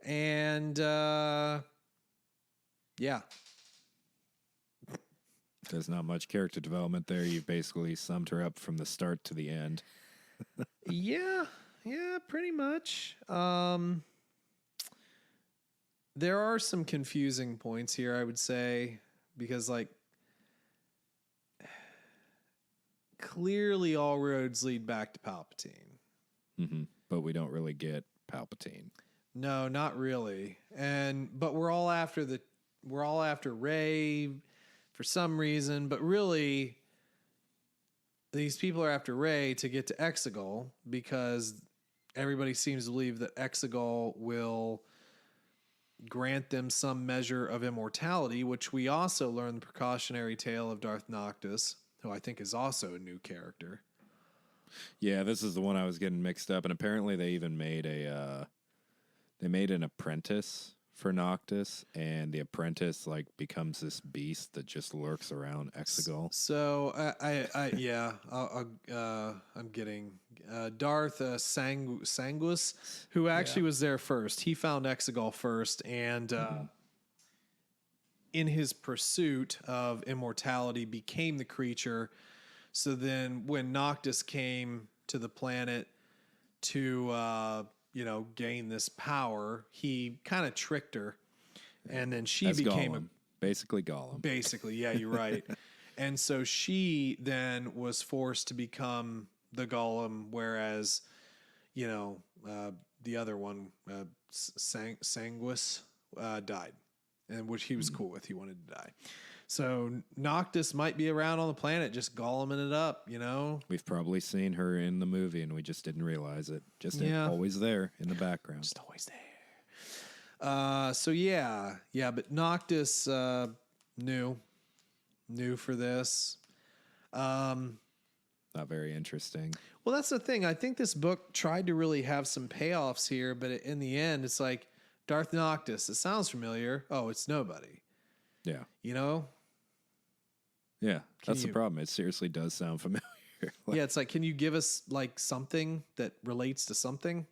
And, yeah. There's not much character development there. You've basically summed her up from the start to the end. Yeah, pretty much. There are some confusing points here, I would say, because like clearly all roads lead back to Palpatine. But we don't really get Palpatine. No, not really. But we're all after Rey for some reason, but really these people are after Rey to get to Exegol because everybody seems to believe that Exegol will grant them some measure of immortality, which we also learn the precautionary tale of Darth Noctis, who I think is also a new character. Yeah, this is the one I was getting mixed up, and apparently they even made an apprentice for Noctis, and the apprentice like becomes this beast that just lurks around Exegol. So I'm getting Darth Sanguis, who actually was there first. He found Exegol first, and in his pursuit of immortality, became the creature. So then, when Noctis came to the planet to gain this power, he kind of tricked her, and then she became basically Gollum. Basically, yeah, you're right. And so she then was forced to become the Gollum, whereas, the other one, Sanguis, died, and which he was cool with. He wanted to die. So Noctis might be around on the planet, just Golluming it up, We've probably seen her in the movie, and we just didn't realize it. Just always there in the background. Just always there. But Noctis new for this. Not very interesting. Well, that's the thing. I think this book tried to really have some payoffs here, but in the end, it's like Darth Noctis. It sounds familiar. Oh, it's nobody. Yeah. You know? Yeah. That's the problem. It seriously does sound familiar. Yeah, it's like, can you give us like something that relates to something?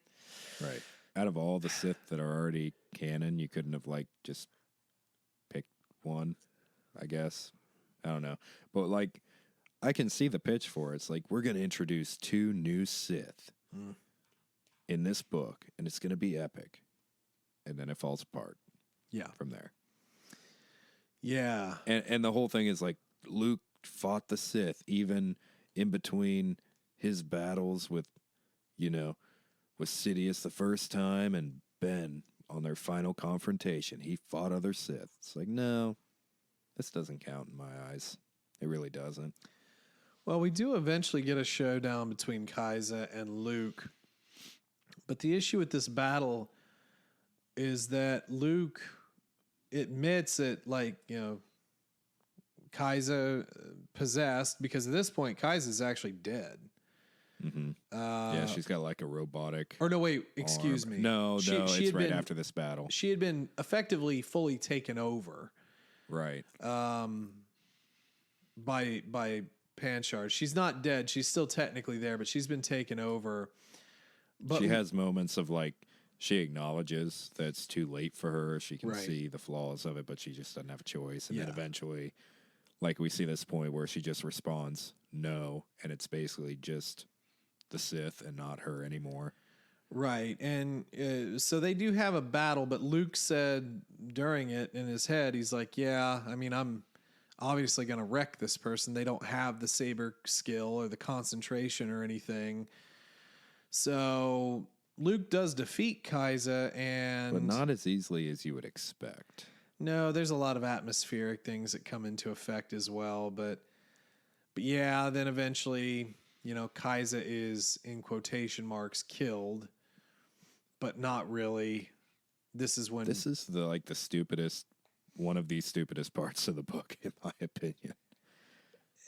Right. Out of all the Sith that are already canon, you couldn't have like just picked one, I guess. I don't know. But like, I can see the pitch for it. It's like, we're going to introduce 2 new Sith in this book, and it's going to be epic. And then it falls apart. Yeah. From there. Yeah. And the whole thing is like, Luke fought the Sith even in between his battles with, with Sidious the first time and Ben on their final confrontation. He fought other Sith. It's like, no, this doesn't count in my eyes. It really doesn't. Well, we do eventually get a showdown between Kaiza and Luke. But the issue with this battle is that Luke admits that, like, Kaiza possessed, because at this point, Kaiza's actually dead. Mm-hmm. Yeah, she's got like a robotic. Or no, wait, excuse me. No, it's right after this battle. She had been effectively fully taken over. Right. By Panchard. She's not dead. She's still technically there, but she's been taken over. But she has moments of like, she acknowledges that it's too late for her. She can see the flaws of it, but she just doesn't have a choice. And then eventually, like, we see this point where she just responds no, and it's basically just the Sith and not her anymore. Right. And so they do have a battle, but Luke said during it in his head, he's like, yeah, I mean, I'm obviously going to wreck this person. They don't have the saber skill or the concentration or anything. So Luke does defeat Kaiza, but not as easily as you would expect. No, there's a lot of atmospheric things that come into effect as well. But yeah, then eventually, Kaiza is, in quotation marks, killed, but not really. This is the stupidest, one of the stupidest parts of the book, in my opinion.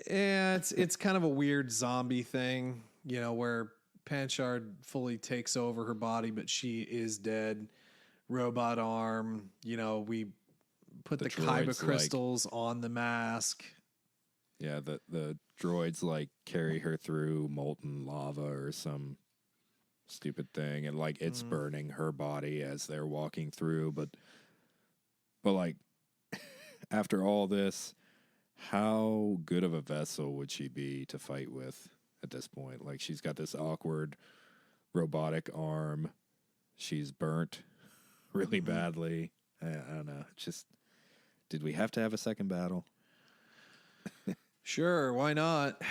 Yeah, it's kind of a weird zombie thing, where Panchard fully takes over her body, but she is dead. Robot arm, we put the Kyber crystals on the mask. Yeah, the droids like carry her through molten lava or some stupid thing, and like it's burning her body as they're walking through. But like after all this, how good of a vessel would she be to fight with at this point? Like, she's got this awkward robotic arm. She's burnt really badly. I don't know. Just, did we have to have a second battle? Sure, why not?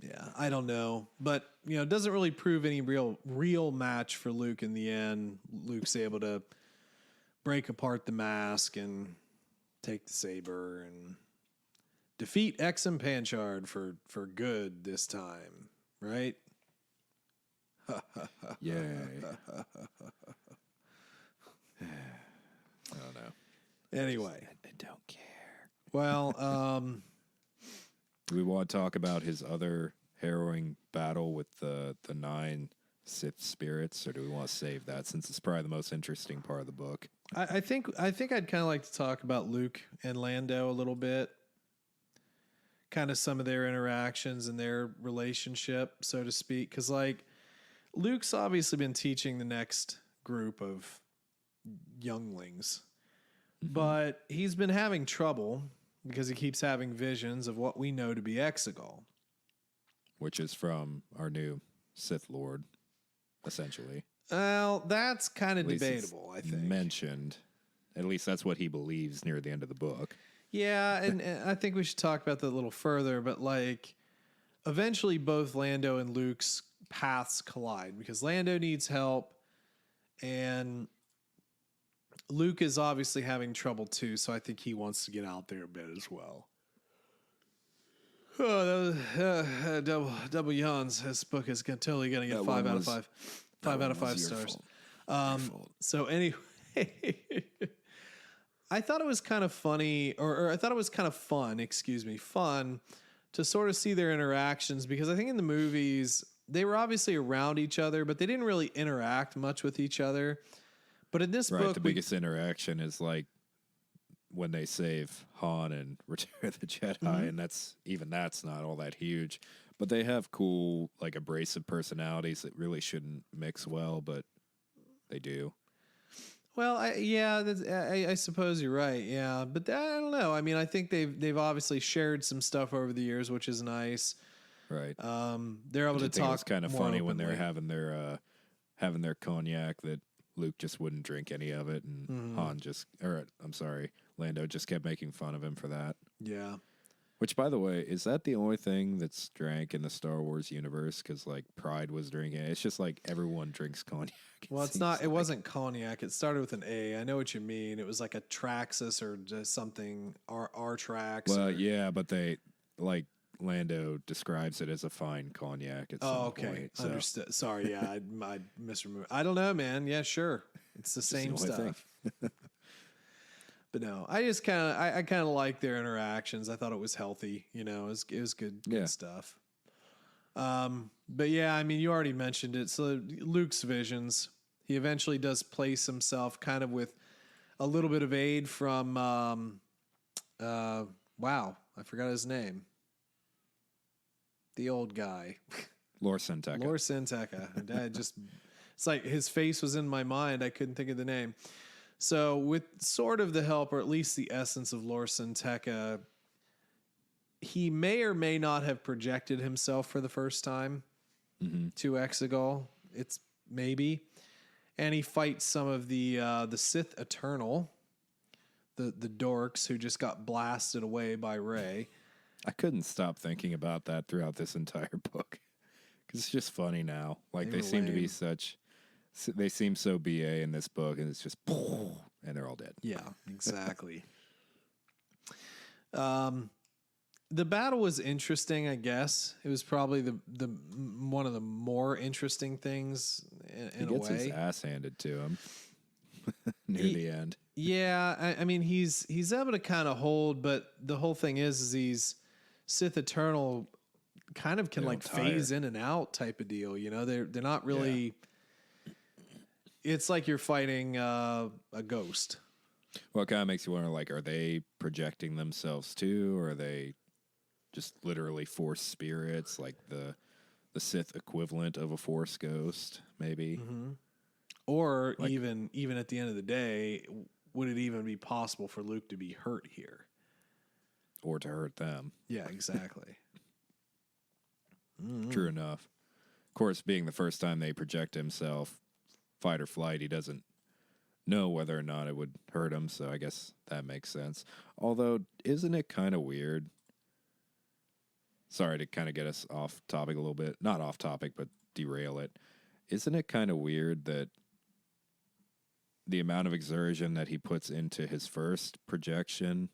Yeah, I don't know. But, it doesn't really prove any real match for Luke in the end. Luke's able to break apart the mask and take the saber and defeat Exum Panchard for good this time, right? Yay. I don't know. Anyway. I don't care. Well, do we want to talk about his other harrowing battle with the 9 Sith spirits, or do we want to save that since it's probably the most interesting part of the book? I think I'd kind of like to talk about Luke and Lando a little bit. Kind of some of their interactions and their relationship, so to speak. Because, like, Luke's obviously been teaching the next group of younglings. Mm-hmm. But he's been having trouble because he keeps having visions of what we know to be Exegol. Which is from our new Sith Lord, essentially. Well, that's kind of debatable, I think. Mentioned. At least that's what he believes near the end of the book. Yeah, and I think we should talk about that a little further, but like eventually both Lando and Luke's paths collide because Lando needs help and Luke is obviously having trouble too, so I think he wants to get out there a bit as well. Oh, double yawns. This book is totally going to get 5 out of 5. 5 out of 5 stars. So anyway, I thought it was kind of funny, or I thought it was kind of fun, fun to sort of see their interactions, because I think in the movies they were obviously around each other, but they didn't really interact much with each other. But in this book, the biggest interaction is like when they save Han and Return of the Jedi, and that's not all that huge. But they have cool, like, abrasive personalities that really shouldn't mix well, but they do. Well, I suppose you're right. Yeah, but I don't know. I mean, I think they've obviously shared some stuff over the years, which is nice. Right. They're able to talk. It was kind of funny when they're openly. having their cognac that Luke just wouldn't drink any of it, and Lando just kept making fun of him for that. Yeah. Which, by the way, is that the only thing that's drank in the Star Wars universe? Because, like, Pride was drinking it. It's just like everyone drinks cognac. Well, it's not. It wasn't cognac. It started with an A. I know what you mean. It was like a Traxxas or just something. R-Trax. Well, yeah, but they, like, Lando describes it as a fine cognac at some point. So. Understood. Sorry, yeah, I misremembered. I don't know, man. Yeah, sure. It's the same stuff. But no, I just kind of like their interactions. I thought it was healthy. You know, it was good stuff. But yeah, I mean, you already mentioned it. So Luke's visions, he eventually does place himself kind of with a little bit of aid from, wow, I forgot his name. The old guy. Lor San Tekka. Lor San Tekka. It's like his face was in my mind. I couldn't think of the name. So with sort of the help, or at least the essence of Lor San Tekka, he may or may not have projected himself for the first time to Exegol. It's maybe. And he fights some of the Sith Eternal, the dorks who just got blasted away by Rey. I couldn't stop thinking about that throughout this entire book. Because it's just funny now. Like, they seem to be they seem so BA in this book, and it's just, and they're all dead. Yeah, exactly. The battle was interesting, I guess. It was probably the one of the more interesting things in a way. He gets his ass handed to him near the end. Yeah, I mean, he's able to kind of hold, but the whole thing is these Sith Eternal kind of can like phase in and out type of deal. You know, they're not really. Yeah. It's like you're fighting a ghost. Well, it kind of makes you wonder, like, are they projecting themselves too, or are they just literally force spirits, like the Sith equivalent of a force ghost, maybe? Mm-hmm. Or like, even at the end of the day, would it even be possible for Luke to be hurt here? Or to hurt them. Yeah, exactly. True enough. Of course, being the first time they project himself, fight or flight, he doesn't know whether or not it would hurt him, so I guess that makes sense. Although, isn't it kind of weird? Sorry to kind of get us off topic a little bit. Not off topic, but derail it. Isn't it kind of weird that the amount of exertion that he puts into his first projection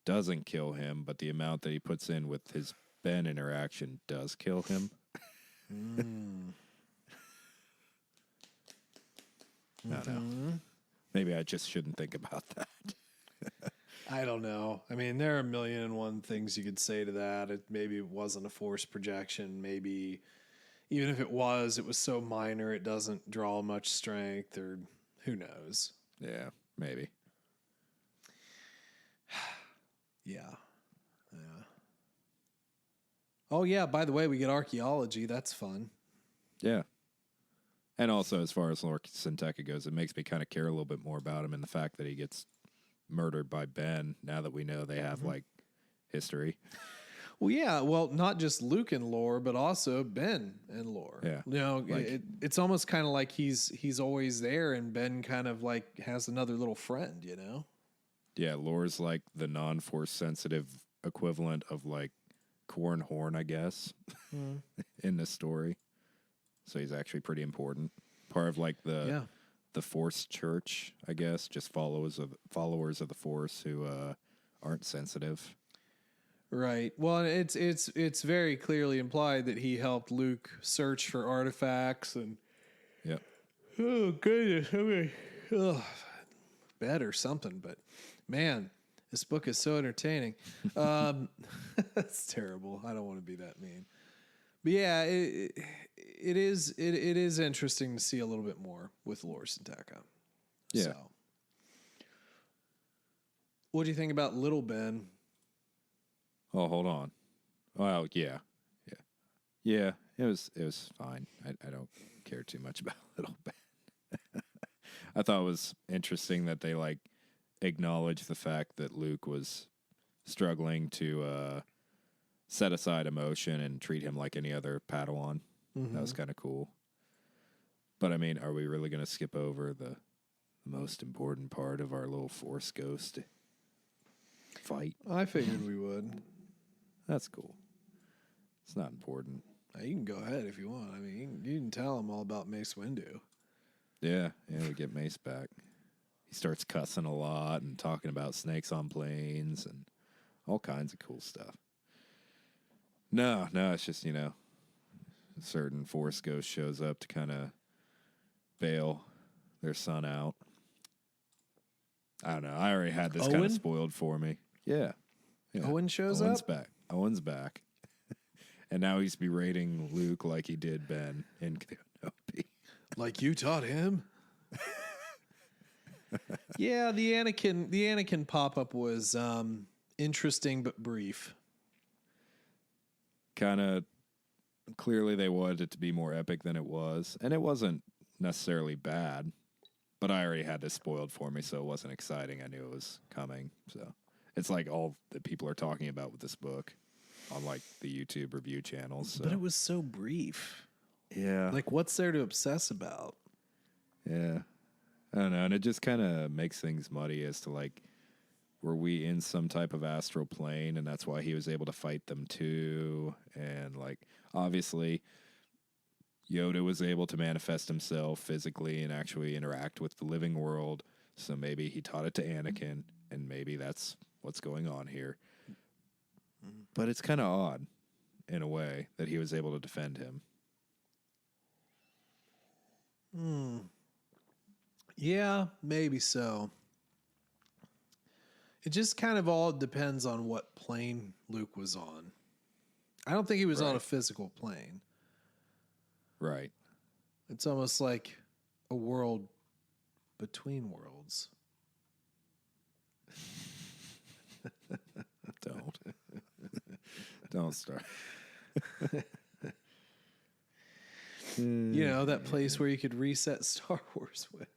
doesn't kill him, but the amount that he puts in with his Ben interaction does kill him? I don't know. Maybe I just shouldn't think about that. I don't know. I mean, there are 1,000,001 things you could say to that. Maybe it wasn't a force projection. Maybe even if it was so minor it doesn't draw much strength, or who knows. Yeah, maybe. Yeah. Oh, yeah, by the way, we get archaeology. That's fun. Yeah. And also, as far as Lor San Tekka goes, it makes me kind of care a little bit more about him and the fact that he gets murdered by Ben, now that we know they have, like, history. Well, yeah. Well, not just Luke and Lor, but also Ben and Lor. Yeah. You know, like, it's almost kind of like he's always there, and Ben kind of, like, has another little friend, you know? Yeah, Lor's, like, the non-force sensitive equivalent of, like, Corn Horn, I guess, in this story. So he's actually pretty important. Part of, like, the Force Church, I guess, just followers of the Force who aren't sensitive. Right. Well, it's very clearly implied that he helped Luke search for artifacts and. Yep. Oh goodness! I mean, bed or something, but man, This book is so entertaining. That's terrible. I don't want to be that mean. But yeah, it is interesting to see a little bit more with Loras and Taka. Yeah. So. What do you think about Little Ben? Oh, hold on. Well, yeah. It was fine. I don't care too much about Little Ben. I thought it was interesting that they like acknowledged the fact that Luke was struggling to set aside emotion and treat him like any other Padawan. Mm-hmm. That was kind of cool. But I mean, are we really going to skip over the most important part of our little Force Ghost fight? I figured we would. That's cool. It's not important. You can go ahead if you want. I mean, you can tell him all about Mace Windu. Yeah, we get Mace back. He starts cussing a lot and talking about snakes on planes and all kinds of cool stuff. No, it's just, a certain Force Ghost shows up to kind of bail their son out. I don't know. I already had this kind of spoiled for me. Yeah. Owen shows Owen's up? Back. Owen's back. And now he's berating Luke like he did Ben in Kenobi. Like you taught him? Yeah, the Anakin pop-up was interesting but brief. Kind of clearly they wanted it to be more epic than it was, and it wasn't necessarily bad, but I already had this spoiled for me, so it wasn't exciting. I knew it was coming, so it's like all that people are talking about with this book on like the YouTube review channels. So. But it was so brief. Yeah. Like, what's there to obsess about? Yeah. I don't know, and it just kind of makes things muddy as to like, were we in some type of astral plane, and that's why he was able to fight them too, and like, obviously, Yoda was able to manifest himself physically and actually interact with the living world, so maybe he taught it to Anakin, and maybe that's what's going on here. But it's kind of odd, in a way, that he was able to defend him. Yeah, maybe so. It just kind of all depends on what plane Luke was on. I don't think he was on a physical plane. Right. It's almost like a world between worlds. Don't start. That place where you could reset Star Wars with.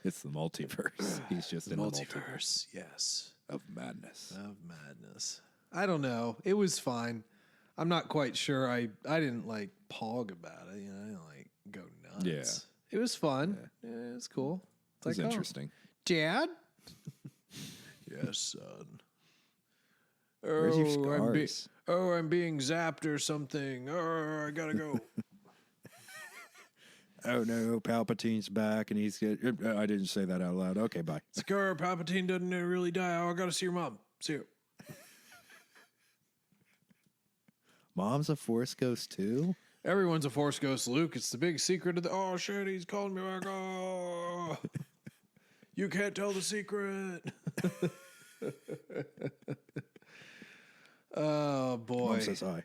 It's the multiverse. He's just in the multiverse. Yes. Of madness. I don't know. It was fine. I'm not quite sure. I didn't like pog about it. I didn't like go nuts. Yeah. It was fun. Yeah, it was cool. It was interesting. Dad? Yes, son. Where's your scars? I'm being zapped or something. Oh, I gotta go. Oh no, Palpatine's back, and he's good. I didn't say that out loud. Okay, bye. Scar, Palpatine doesn't really die. Oh, I gotta see your mom. See you. Mom's a Force Ghost too? Everyone's a Force Ghost, Luke. It's the big secret of the... Oh, shit, he's calling me back. Oh, you can't tell the secret. Oh, boy. Mom says hi.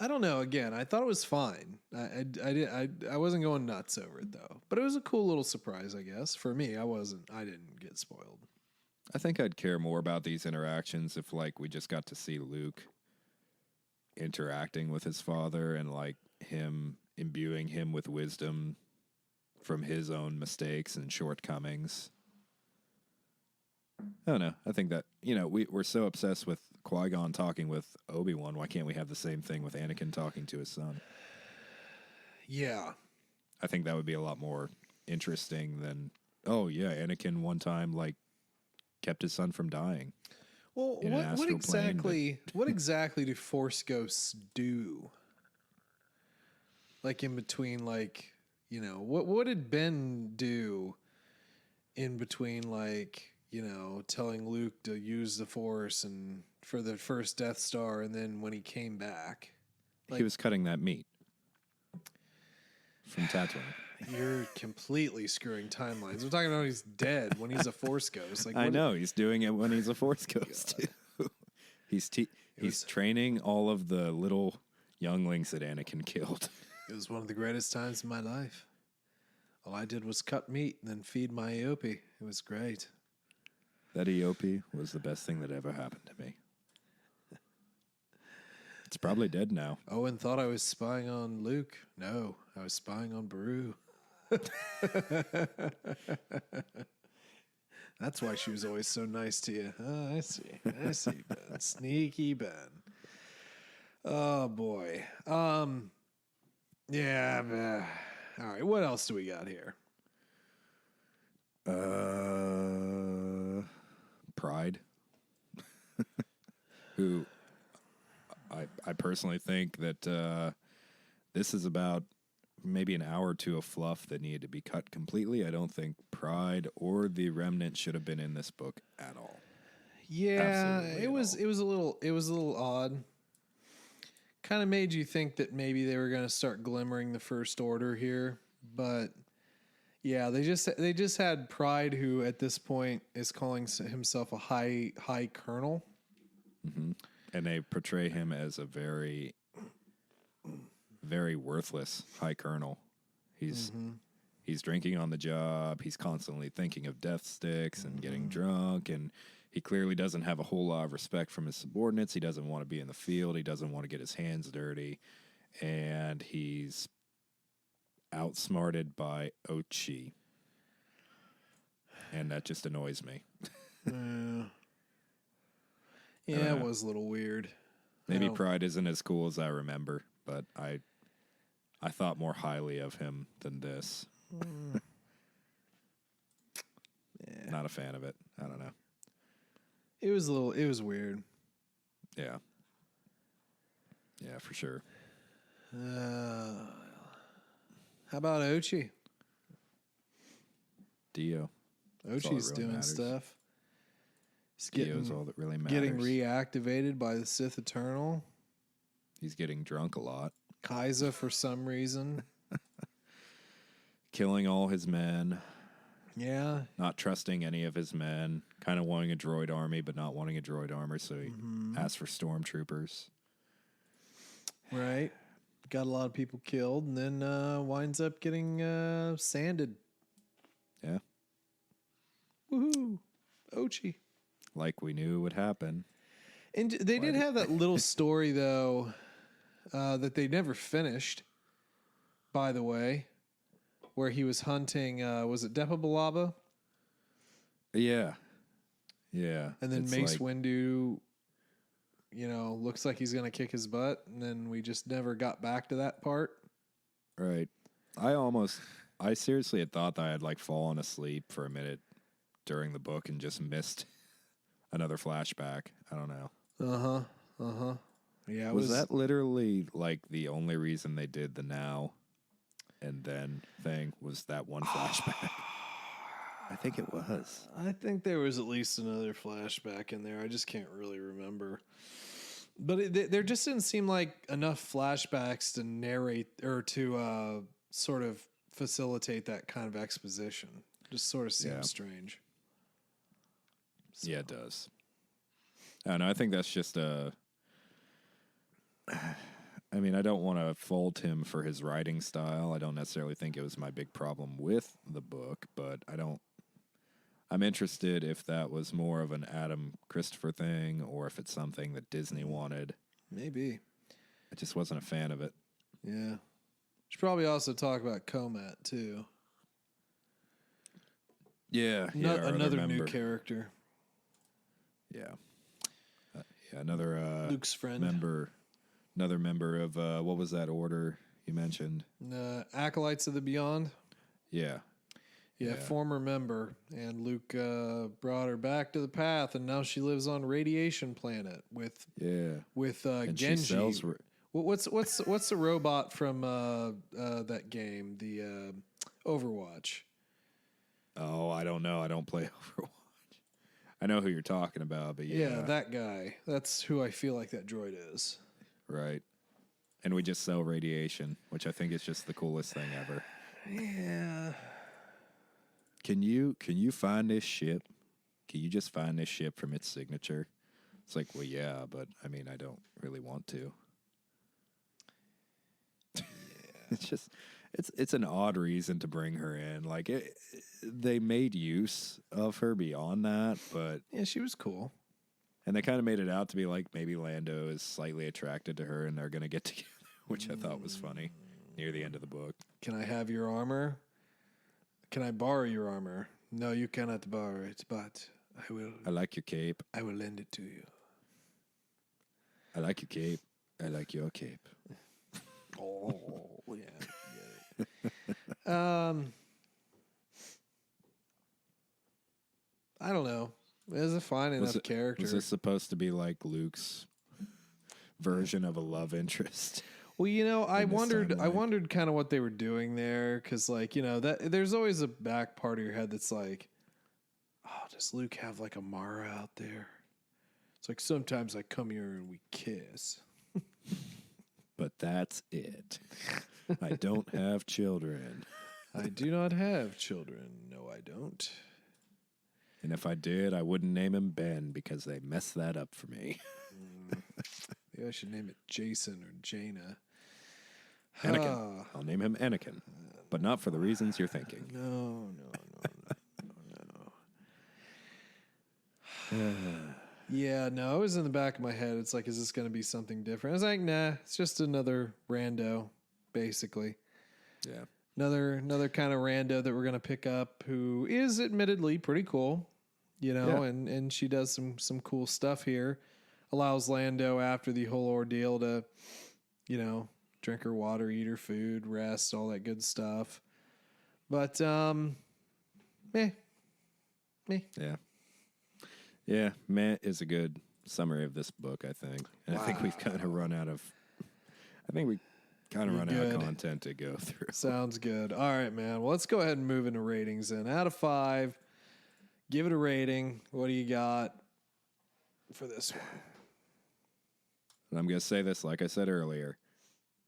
I don't know. Again, I thought it was fine. I wasn't going nuts over it though. But it was a cool little surprise, I guess. For me, I didn't get spoiled. I think I'd care more about these interactions if like we just got to see Luke interacting with his father and like him imbuing him with wisdom from his own mistakes and shortcomings. I don't know. I think that, we're so obsessed with Qui-Gon talking with Obi-Wan. Why can't we have the same thing with Anakin talking to his son? Yeah. I think that would be a lot more interesting than, oh, yeah, Anakin one time, like, kept his son from dying. Well, what exactly do Force Ghosts do? Like, in between, like, what did Ben do in between, like... telling Luke to use the Force and for the first Death Star, and then when he came back, he was cutting that meat from Tatooine. You're completely screwing timelines. We're talking about he's dead when he's a Force ghost. Like, I know he's doing it when he's a Force ghost too. He's training all of the little younglings that Anakin killed. It was one of the greatest times of my life. All I did was cut meat and then feed my Eopie. It was great. That Eopie was the best thing that ever happened to me. It's probably dead now. Owen thought I was spying on Luke. No, I was spying on Beru. That's why she was always so nice to you. Oh, I see, Ben. Sneaky Ben. Oh, boy. Yeah. All right, what else do we got here? Pride. Who I personally think that this is about maybe an hour or two of fluff that needed to be cut completely. I don't think Pride or the Remnant should have been in this book at all. Yeah, it was a little odd. Kind of made you think that maybe they were going to start glimmering the First Order here, but yeah, they just had Pride, who at this point is calling himself a high colonel. Mm-hmm. And they portray him as a very, very worthless high colonel. He's drinking on the job. He's constantly thinking of death sticks and getting drunk, and he clearly doesn't have a whole lot of respect from his subordinates. He doesn't want to be in the field. He doesn't want to get his hands dirty, and he's outsmarted by Ochi, and that just annoys me. Yeah, it was a little weird. Maybe Pride isn't as cool as I remember, but I thought more highly of him than this. Yeah. Not a fan of it. I don't know. It was weird. Yeah. Yeah, for sure. How about Ochi? Dio. Ochi's doing matters. Stuff. He's Dio's all that really matters. getting reactivated by the Sith Eternal. He's getting drunk a lot. Kaiza, for some reason. Killing all his men. Yeah. Not trusting any of his men. Kind of wanting a droid army, but not wanting a droid armor, so he asked for stormtroopers. Right. Got a lot of people killed, and then winds up getting sanded. Yeah. Woohoo. Ochi. Like we knew would happen. And they did have that little story, though, that they never finished, by the way, where he was hunting, was it Depa Billaba? Yeah. Yeah. And then Mace Windu, looks like he's going to kick his butt, and then we just never got back to that part. Right. I seriously had thought that I had fallen asleep for a minute during the book and just missed another flashback. I don't know. Yeah. Was that literally the only reason they did the now and then thing was that one flashback? I think it was. I think there was at least another flashback in there. I just can't really remember. But there just didn't seem like enough flashbacks to narrate or to sort of facilitate that kind of exposition. Just sort of seems strange. So. Yeah, it does. I don't know. I think that's just I don't want to fault him for his writing style. I don't necessarily think it was my big problem with the book, but I'm interested if that was more of an Adam Christopher thing or if it's something that Disney wanted. Maybe. I just wasn't a fan of it. Yeah. Should probably also talk about Comat, too. Yeah. Another new character. Yeah. Another Luke's friend. Another member of, what was that order you mentioned? Acolytes of the Beyond. Yeah. Yeah, former member, and Luke brought her back to the path, and now she lives on Radiation Planet with Genji. What's the robot from that game, the Overwatch? Oh, I don't know. I don't play Overwatch. I know who you're talking about, but yeah, that guy. That's who I feel like that droid is. Right, and we just sell radiation, which I think is just the coolest thing ever. Yeah. Can you find this ship? Can you just find this ship from its signature? It's like, well, yeah, but I mean, I don't really want to. Yeah. It's just, it's an odd reason to bring her in. Like, they made use of her beyond that, but yeah, she was cool. And they kind of made it out to be like maybe Lando is slightly attracted to her and they're going to get together, which I thought was funny near the end of the book. Can I have your armor? Can I borrow your armor? No, you cannot borrow it, but I will. I like your cape. I will lend it to you. I like your cape. I like your cape. Oh, yeah. I don't know. It was a fine enough character. Was this supposed to be like Luke's version of a love interest? Well, you know, I wondered kind of what they were doing there, because, like, you know, that there's always a back part of your head that's like, oh, does Luke have like a Mara out there? It's like sometimes I come here and we kiss. But that's it. I don't have children. I do not have children. No, I don't. And if I did, I wouldn't name him Ben because they messed that up for me. Maybe I should name it Jason or Jaina. Anakin. I'll name him Anakin, but not for the reasons you're thinking. No. Yeah, no, it was in the back of my head. It's like, is this going to be something different? I was like, nah, it's just another rando, basically. Yeah. Another kind of rando that we're going to pick up, who is admittedly pretty cool, you know, yeah. and she does some cool stuff here. Allows Lando, after the whole ordeal, to, you know, drink her water, eat her food, rest, all that good stuff. But, meh. Yeah. Yeah, meh is a good summary of this book, I think. And I think we've kind of run out of content to go through. Sounds good. All right, man. Well, let's go ahead and move into ratings then. Out of 5, give it a rating. What do you got for this one? And I'm going to say this, like I said earlier,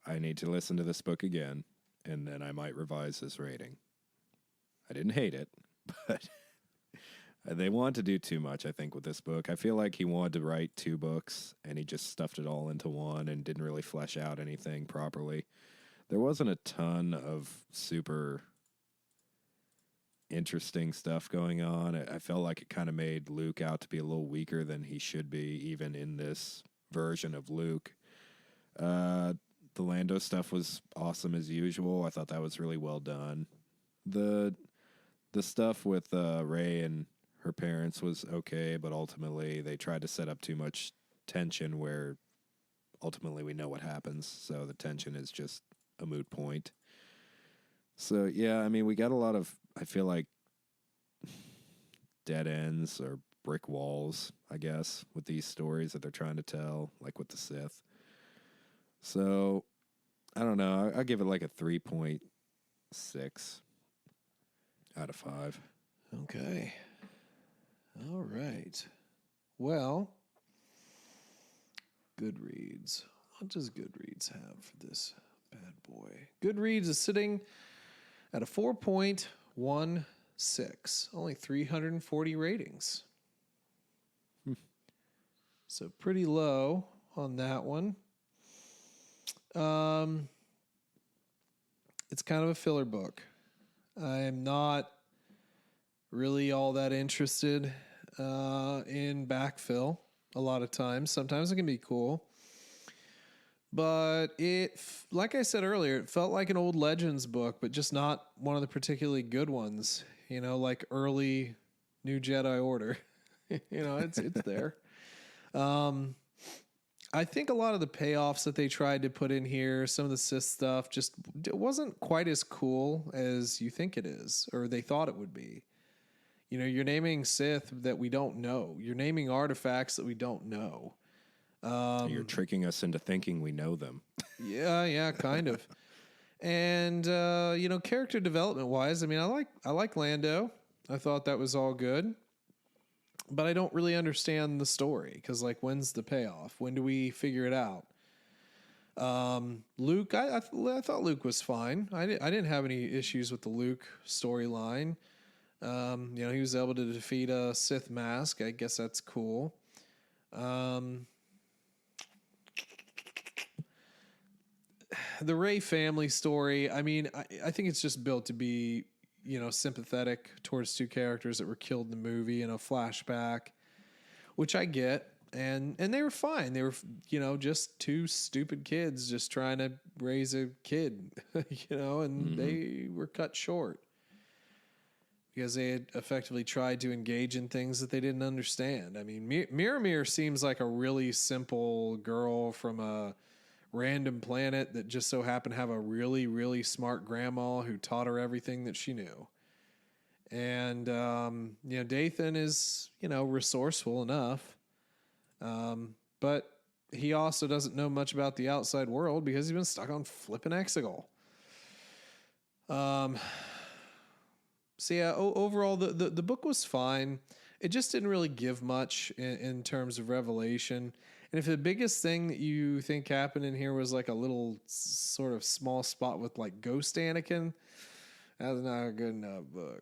I need to listen to this book again, and then I might revise this rating. I didn't hate it, but they wanted to do too much, I think, with this book. I feel like he wanted to write 2 books, and he just stuffed it all into one and didn't really flesh out anything properly. There wasn't a ton of super interesting stuff going on. I felt like it kind of made Luke out to be a little weaker than he should be, even in this version of Luke. The Lando stuff was awesome as usual. I thought that was really well done. The stuff with Rey and her parents was okay, but ultimately they tried to set up too much tension where ultimately we know what happens, so the tension is just a moot point. So, yeah, I mean, we got a lot of, I feel like, dead ends or brick walls, I guess, with these stories that they're trying to tell, like with the Sith. So, I don't know. I'll give it like a 3.6 out of 5. Okay. All right. Well, Goodreads. What does Goodreads have for this bad boy? Goodreads is sitting at a 4.16. Only 340 ratings. So pretty low on that one. It's kind of a filler book. I am not really all that interested in backfill a lot of times. Sometimes it can be cool. But like I said earlier, it felt like an old Legends book, but just not one of the particularly good ones. You know, like early New Jedi Order. You know, it's there. I think a lot of the payoffs that they tried to put in here, some of the Sith stuff, just it wasn't quite as cool as you think it is, or they thought it would be. You know, you're naming Sith that we don't know. You're naming artifacts that we don't know. You're tricking us into thinking we know them. Yeah, kind of. And you know, character development wise, I mean, I like Lando. I thought that was all good. But I don't really understand the story because, like, when's the payoff? When do we figure it out? Luke, I thought Luke was fine. I didn't have any issues with the Luke storyline. He was able to defeat a Sith mask. I guess that's cool. The Rey family story, I mean, I think it's just built to be, sympathetic towards two characters that were killed in the movie in a flashback, which I get. And they were fine. They were, just two stupid kids just trying to raise a kid, and they were cut short because they had effectively tried to engage in things that they didn't understand. I mean, Miramir seems like a really simple girl from a random planet that just so happened to have a really, really smart grandma who taught her everything that she knew. And, Dathan is, resourceful enough. But he also doesn't know much about the outside world because he's been stuck on flipping Exegol. Overall, the book was fine. It just didn't really give much in terms of revelation. And if the biggest thing that you think happened in here was like a little sort of small spot with like Ghost Anakin, that's not a good enough book.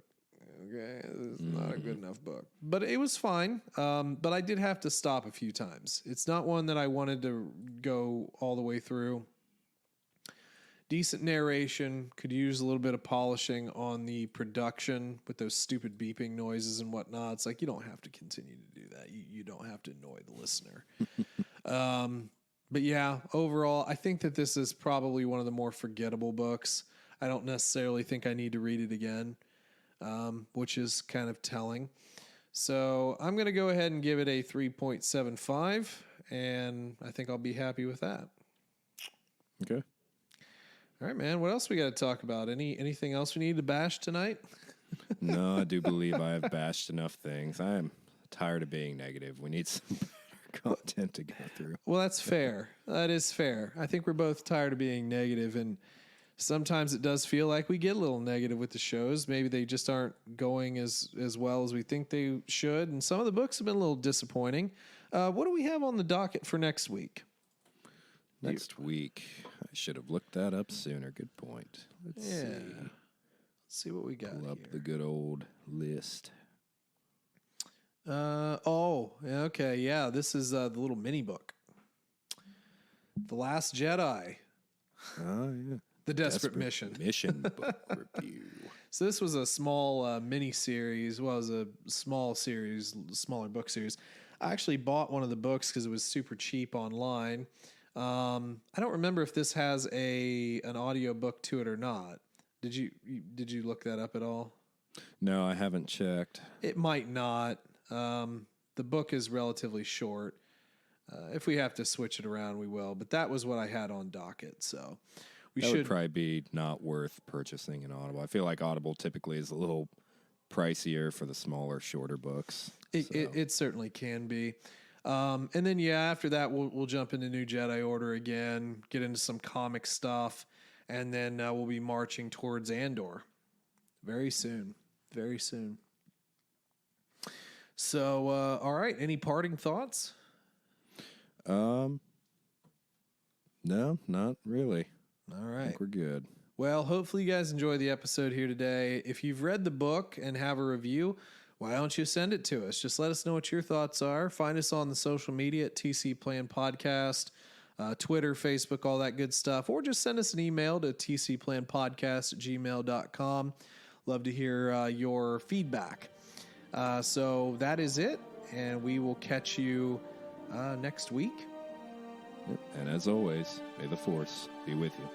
Okay, it's not a good enough book. But it was fine. But I did have to stop a few times. It's not one that I wanted to go all the way through. Decent narration, could use a little bit of polishing on the production with those stupid beeping noises and whatnot. It's like, you don't have to continue to do that. You don't have to annoy the listener. But yeah, overall, I think that this is probably one of the more forgettable books. I don't necessarily think I need to read it again, which is kind of telling. So I'm going to go ahead and give it a 3.75, and I think I'll be happy with that. Okay. All right, man. What else we got to talk about? Anything else we need to bash tonight? No, I do believe I have bashed enough things. I am tired of being negative. We need some better content to go through. Well, that's fair. That is fair. I think we're both tired of being negative, and sometimes it does feel like we get a little negative with the shows. Maybe they just aren't going as well as we think they should, and some of the books have been a little disappointing. What do we have on the docket for next week? Next week. I should have looked that up sooner. Good point. Let's see. Let's see what we got. Pull up here. the good old list. Okay. Yeah, this is the little mini book. The Last Jedi. Oh, yeah. The Desperate Mission. Mission book review. So this was a small mini series. Well, it was a smaller book series. I actually bought one of the books because it was super cheap online. I don't remember if this has an audio book to it or not. Did you look that up at all? No, I haven't checked. It might not. The book is relatively short. If we have to switch it around, we will. But that was what I had on docket, so that would probably be not worth purchasing in Audible. I feel like Audible typically is a little pricier for the smaller, shorter books. It certainly can be. And then, after that, we'll jump into New Jedi Order again, get into some comic stuff, and then we'll be marching towards Andor very soon. Very soon. So, all right. Any parting thoughts? No, not really. All right. I think we're good. Well, hopefully you guys enjoy the episode here today. If you've read the book and have a review, why don't you send it to us? Just let us know what your thoughts are. Find us on the social media at TC Plan Podcast, Twitter, Facebook, all that good stuff. Or just send us an email to tcplanpodcast@gmail.com. Love to hear your feedback. So that is it, and we will catch you next week. And as always, may the Force be with you.